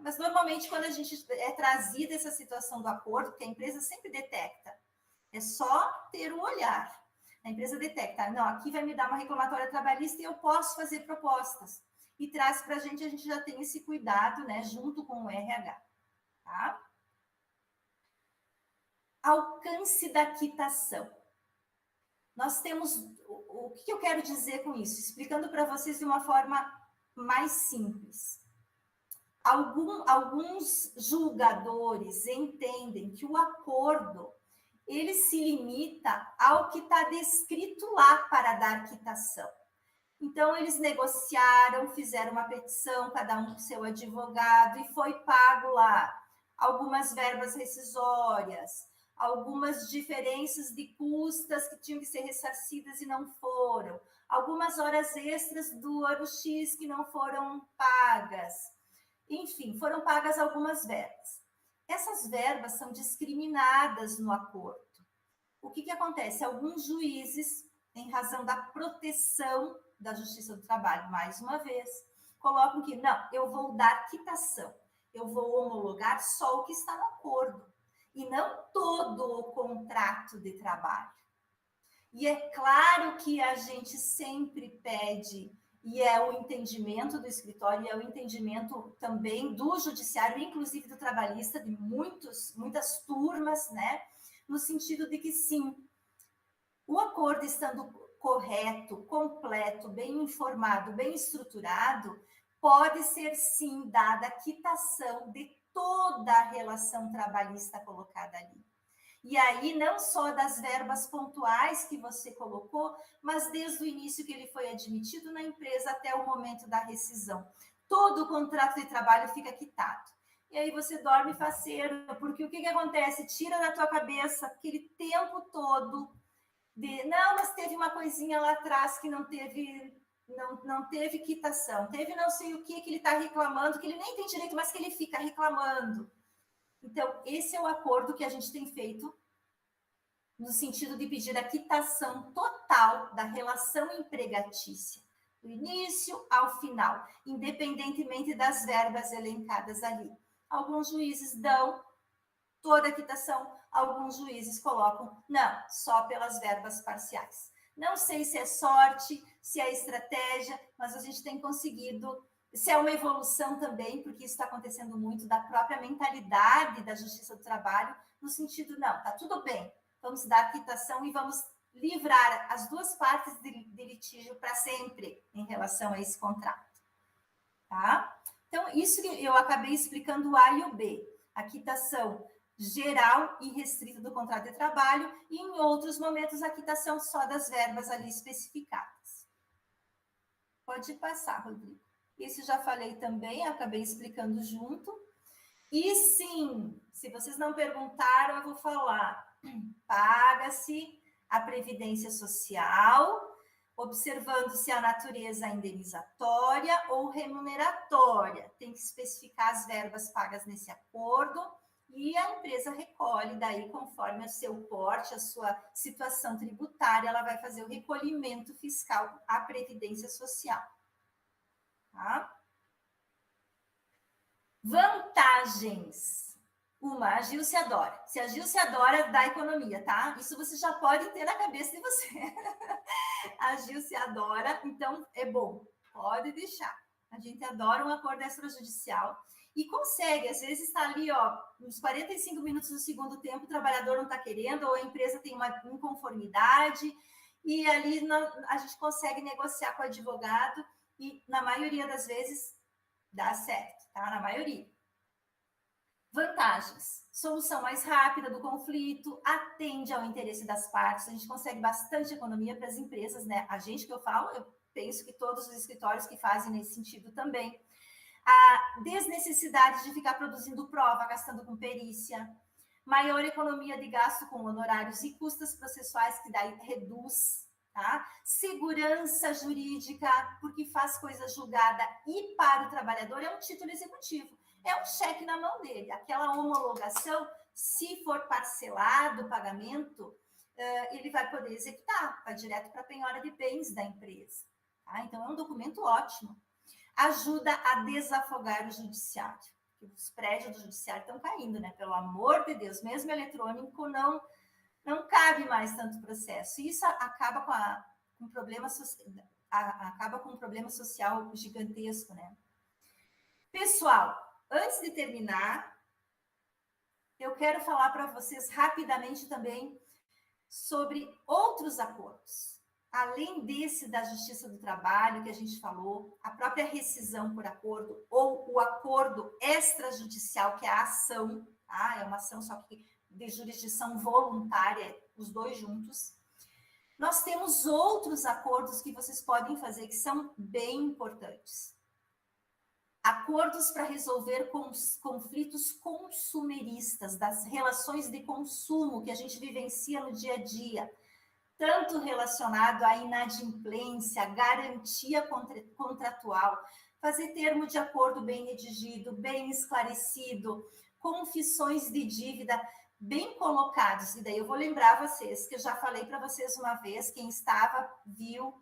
Mas, normalmente, quando a gente é trazida essa situação do acordo, que a empresa sempre detecta, é só ter o olhar. A empresa detecta, não, aqui vai me dar uma reclamatória trabalhista e eu posso fazer propostas. E traz para a gente já tem esse cuidado, né, junto com o RH, tá? Alcance da quitação. Nós temos, o que eu quero dizer com isso? Explicando para vocês de uma forma mais simples. Alguns julgadores entendem que o acordo, ele se limita ao que está descrito lá para dar quitação. Então, eles negociaram, fizeram uma petição, cada um com seu advogado, e foi pago lá algumas verbas rescisórias, algumas diferenças de custas que tinham que ser ressarcidas e não foram, algumas horas extras do ano X que não foram pagas. Enfim, foram pagas algumas verbas. Essas verbas são discriminadas no acordo. O que acontece? Alguns juízes, em razão da proteção da Justiça do Trabalho, mais uma vez, colocam que, não, eu vou dar quitação. eu vou homologar só o que está no acordo, e não todo o contrato de trabalho. E é claro que a gente sempre pede, e é o entendimento do escritório, e é o entendimento também do judiciário, inclusive do trabalhista, de muitas turmas, né? No sentido de que, sim, o acordo estando correto, completo, bem informado, bem estruturado, pode ser, sim, dada a quitação de toda a relação trabalhista colocada ali. E aí, não só das verbas pontuais que você colocou, mas desde o início que ele foi admitido na empresa até o momento da rescisão. Todo o contrato de trabalho fica quitado. E aí você dorme faceiro, porque o que acontece? Tira da tua cabeça aquele tempo todo de, não, mas teve uma coisinha lá atrás que não teve quitação, teve não sei o que ele está reclamando, que ele nem tem direito, mas que ele fica reclamando. Então, esse é o acordo que a gente tem feito no sentido de pedir a quitação total da relação empregatícia, do início ao final, independentemente das verbas elencadas ali. Alguns juízes dão toda a quitação, alguns juízes colocam, não, só pelas verbas parciais. Não sei se é sorte, se é estratégia, mas a gente tem conseguido, se é uma evolução também, porque isso está acontecendo muito, da própria mentalidade da Justiça do Trabalho, no sentido, não, está tudo bem, vamos dar a quitação e vamos livrar as duas partes de litígio para sempre em relação a esse contrato. Tá? Então, isso que eu acabei explicando o A e o B. A quitação geral e restrita do contrato de trabalho e, em outros momentos, a quitação só das verbas ali especificadas. Pode passar, Rodrigo. Esse já falei também, acabei explicando junto. E sim, se vocês não perguntaram, eu vou falar. Paga-se a previdência social, observando se a natureza é indenizatória ou remuneratória. Tem que especificar as verbas pagas nesse acordo e a empresa recolhe daí, conforme o seu porte, a sua situação tributária, ela vai fazer o recolhimento fiscal à previdência social. Tá? Vantagens. Uma, a Gilce adora. Se a Gilce adora, dá economia, tá? Isso você já pode ter na cabeça de você. A Gilce adora, então é bom. Pode deixar. A gente adora um acordo extrajudicial e consegue, às vezes está ali, ó, nos 45 minutos do segundo tempo, o trabalhador não está querendo, ou a empresa tem uma inconformidade, e ali a gente consegue negociar com o advogado, e na maioria das vezes dá certo, tá? Na maioria. Vantagens. Solução mais rápida do conflito, atende ao interesse das partes, a gente consegue bastante economia para as empresas, né? A gente que eu falo, eu penso que todos os escritórios que fazem nesse sentido também. A desnecessidade de ficar produzindo prova, gastando com perícia, maior economia de gasto com honorários e custas processuais, que daí reduz, tá? Segurança jurídica, porque faz coisa julgada e para o trabalhador é um título executivo, é um cheque na mão dele. Aquela homologação, se for parcelado o pagamento, ele vai poder executar, vai direto para a penhora de bens da empresa. Tá? Então, é um documento ótimo. Ajuda a desafogar o judiciário. Os prédios do judiciário estão caindo, né? Pelo amor de Deus, mesmo eletrônico não cabe mais tanto processo. E isso acaba com um problema social gigantesco, né? Pessoal, antes de terminar, eu quero falar para vocês rapidamente também sobre outros acordos. Além desse da Justiça do Trabalho, que a gente falou, a própria rescisão por acordo, ou o acordo extrajudicial, que é a ação, tá? É uma ação só que de jurisdição voluntária, os dois juntos. Nós temos outros acordos que vocês podem fazer, que são bem importantes. Acordos para resolver conflitos consumeristas, das relações de consumo que a gente vivencia no dia a dia, tanto relacionado à inadimplência, garantia contratual, fazer termo de acordo bem redigido, bem esclarecido, confissões de dívida bem colocados. E daí eu vou lembrar vocês, que eu já falei para vocês uma vez, quem estava, viu,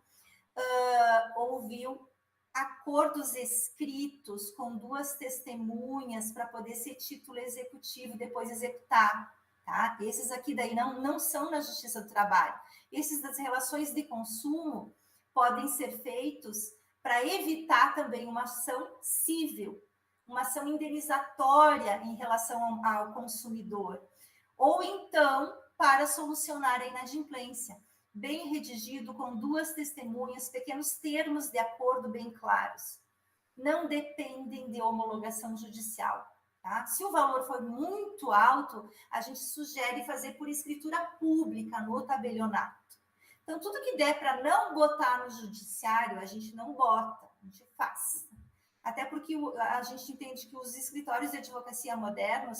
ouviu, acordos escritos com 2 testemunhas para poder ser título executivo e depois executar, tá? Esses aqui daí não são na Justiça do Trabalho. Esses das relações de consumo podem ser feitos para evitar também uma ação civil, uma ação indenizatória em relação ao consumidor, ou então para solucionar a inadimplência, bem redigido, com 2 testemunhas, pequenos termos de acordo bem claros. Não dependem de homologação judicial, tá? Se o valor for muito alto, a gente sugere fazer por escritura pública no tabelionato. Então, tudo que der para não botar no judiciário, a gente não bota, a gente faz. Até porque a gente entende que os escritórios de advocacia modernos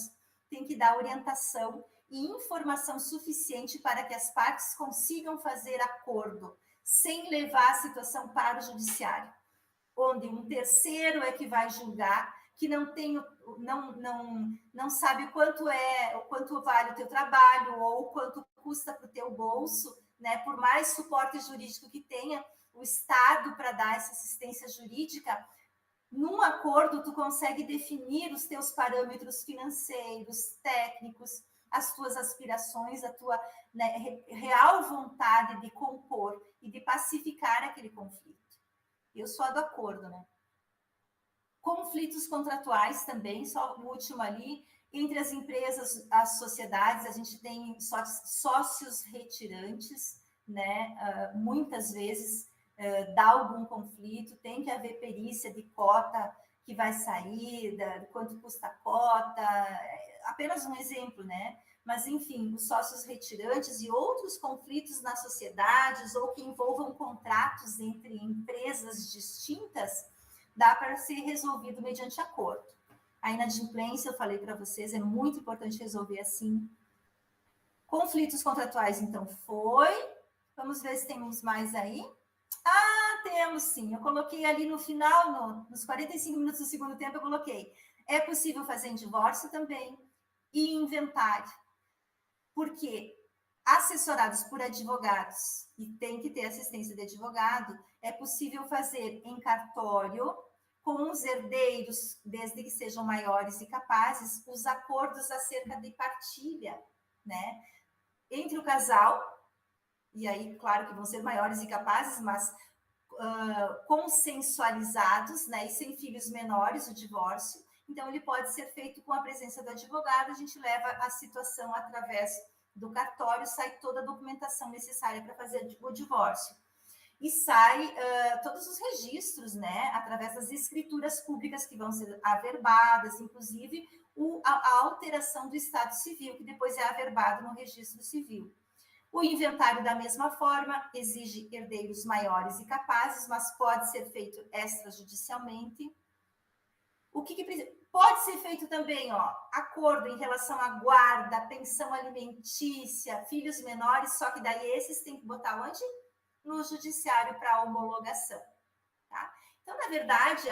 têm que dar orientação e informação suficiente para que as partes consigam fazer acordo, sem levar a situação para o judiciário, onde um terceiro é que vai julgar, que não sabe quanto vale o teu trabalho ou quanto custa para o teu bolso, né? Por mais suporte jurídico que tenha o Estado para dar essa assistência jurídica, num acordo tu consegue definir os teus parâmetros financeiros, técnicos, as tuas aspirações, a tua, né, real vontade de compor e de pacificar aquele conflito. Eu sou a do acordo, né? Conflitos contratuais também, só o último ali, entre as empresas, as sociedades, a gente tem sócios retirantes, né? Muitas vezes dá algum conflito, tem que haver perícia de cota que vai sair, quanto custa a cota, apenas um exemplo, né? Mas, enfim, os sócios retirantes e outros conflitos nas sociedades ou que envolvam contratos entre empresas distintas, dá para ser resolvido mediante acordo. A inadimplência, eu falei para vocês, é muito importante resolver assim. Conflitos contratuais, então, foi. Vamos ver se temos mais aí. Ah, temos sim. Eu coloquei ali no final, nos 45 minutos do segundo tempo, eu coloquei. É possível fazer em divórcio também e inventário. Porque assessorados por advogados, e tem que ter assistência de advogado, é possível fazer em cartório, com os herdeiros, desde que sejam maiores e capazes, os acordos acerca de partilha, né? Entre o casal, e aí, claro que vão ser maiores e capazes, mas consensualizados, né? E sem filhos menores, o divórcio. Então, ele pode ser feito com a presença do advogado, a gente leva a situação através do cartório, sai toda a documentação necessária para fazer o divórcio. E sai todos os registros, né, através das escrituras públicas que vão ser averbadas, inclusive a alteração do estado civil, que depois é averbado no registro civil. O inventário, da mesma forma, exige herdeiros maiores e capazes, mas pode ser feito extrajudicialmente. O que pode ser feito também, ó, acordo em relação à guarda, pensão alimentícia, filhos menores, só que daí esses tem que botar onde? No judiciário para homologação, tá? Então, na verdade,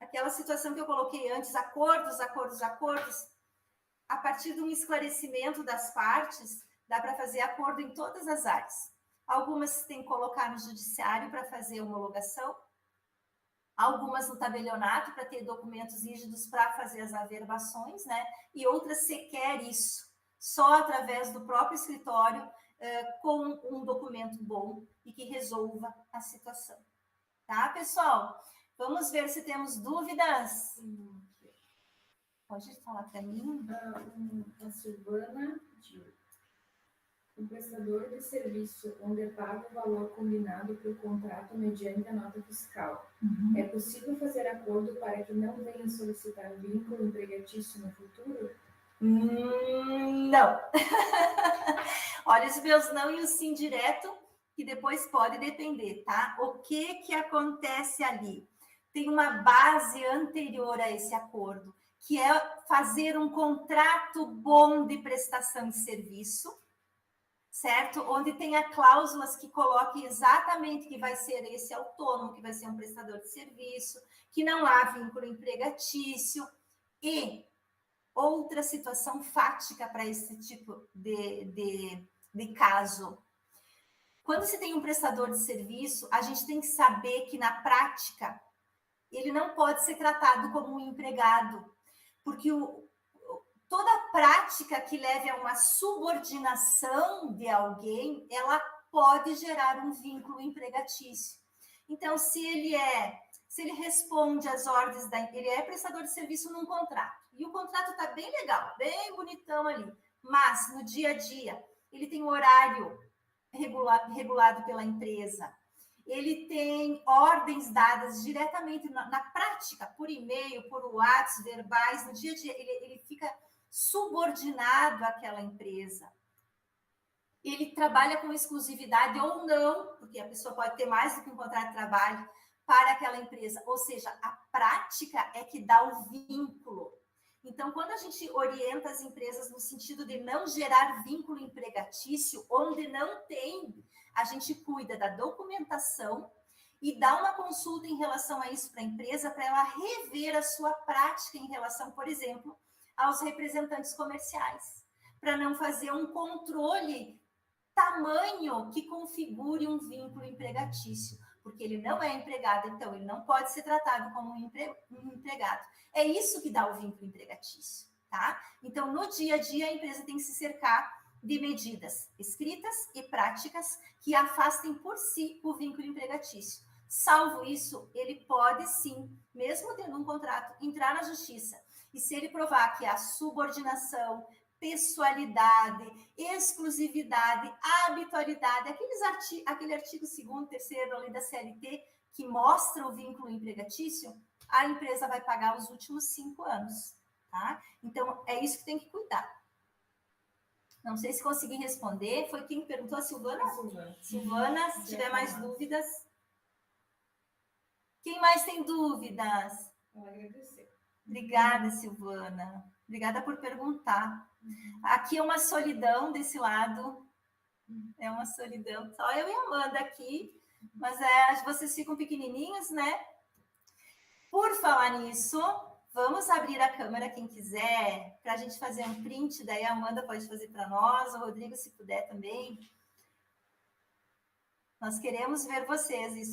aquela situação que eu coloquei antes, acordos, a partir de um esclarecimento das partes, dá para fazer acordo em todas as áreas. Algumas tem que colocar no judiciário para fazer homologação, algumas no tabelionato para ter documentos rígidos para fazer as averbações, né? E outras sequer isso, só através do próprio escritório, com um documento bom e que resolva a situação. Tá, pessoal? Vamos ver se temos dúvidas. Pode falar para mim? A Silvana diz: o prestador de serviço onde paga o valor combinado pelo contrato mediante a nota fiscal. Uhum. É possível fazer acordo para que não venha solicitar vínculo empregatício no futuro? Não. Olha, os meus não e o sim direto, que depois pode depender, tá? O que acontece ali? Tem uma base anterior a esse acordo, que é fazer um contrato bom de prestação de serviço, certo? Onde tenha cláusulas que coloquem exatamente que vai ser esse autônomo, que vai ser um prestador de serviço, que não há vínculo empregatício e outra situação fática para esse tipo de caso. Quando se tem um prestador de serviço, a gente tem que saber que, na prática, ele não pode ser tratado como um empregado, porque toda prática que leve a uma subordinação de alguém, ela pode gerar um vínculo empregatício. Então, se ele responde às ordens ele é prestador de serviço num contrato, e o contrato está bem legal, bem bonitão ali, mas no dia a dia ele tem um horário regulado pela empresa, ele tem ordens dadas diretamente na prática, por e-mail, por WhatsApp, verbais, no dia a dia, ele fica subordinado àquela empresa. Ele trabalha com exclusividade ou não, porque a pessoa pode ter mais do que um contrato de trabalho para aquela empresa. Ou seja, a prática é que dá o vínculo. Então, quando a gente orienta as empresas no sentido de não gerar vínculo empregatício, onde não tem, a gente cuida da documentação e dá uma consulta em relação a isso para a empresa, para ela rever a sua prática em relação, por exemplo, aos representantes comerciais, para não fazer um controle tamanho que configure um vínculo empregatício, porque ele não é empregado, então ele não pode ser tratado como um empregado. É isso que dá o vínculo empregatício, tá? Então, no dia a dia, a empresa tem que se cercar de medidas escritas e práticas que afastem por si o vínculo empregatício. Salvo isso, ele pode sim, mesmo tendo um contrato, entrar na justiça. E se ele provar que a subordinação, pessoalidade, exclusividade, habitualidade, aquele artigo 2º, 3º da lei da CLT, que mostra o vínculo empregatício, a empresa vai pagar os últimos 5 anos, tá? Então, é isso que tem que cuidar. Não sei se consegui responder. Foi quem perguntou? A Silvana? Silvana, se tiver mais dúvidas. Quem mais tem dúvidas? Ela agradeceu. Obrigada, Silvana. Obrigada por perguntar. Aqui é uma solidão desse lado. É uma solidão. Só eu e a Amanda aqui. Mas vocês ficam pequenininhos, né? Por falar nisso, vamos abrir a câmera, quem quiser, para a gente fazer um print. Daí a Amanda pode fazer para nós, o Rodrigo, se puder também. Nós queremos ver vocês, isso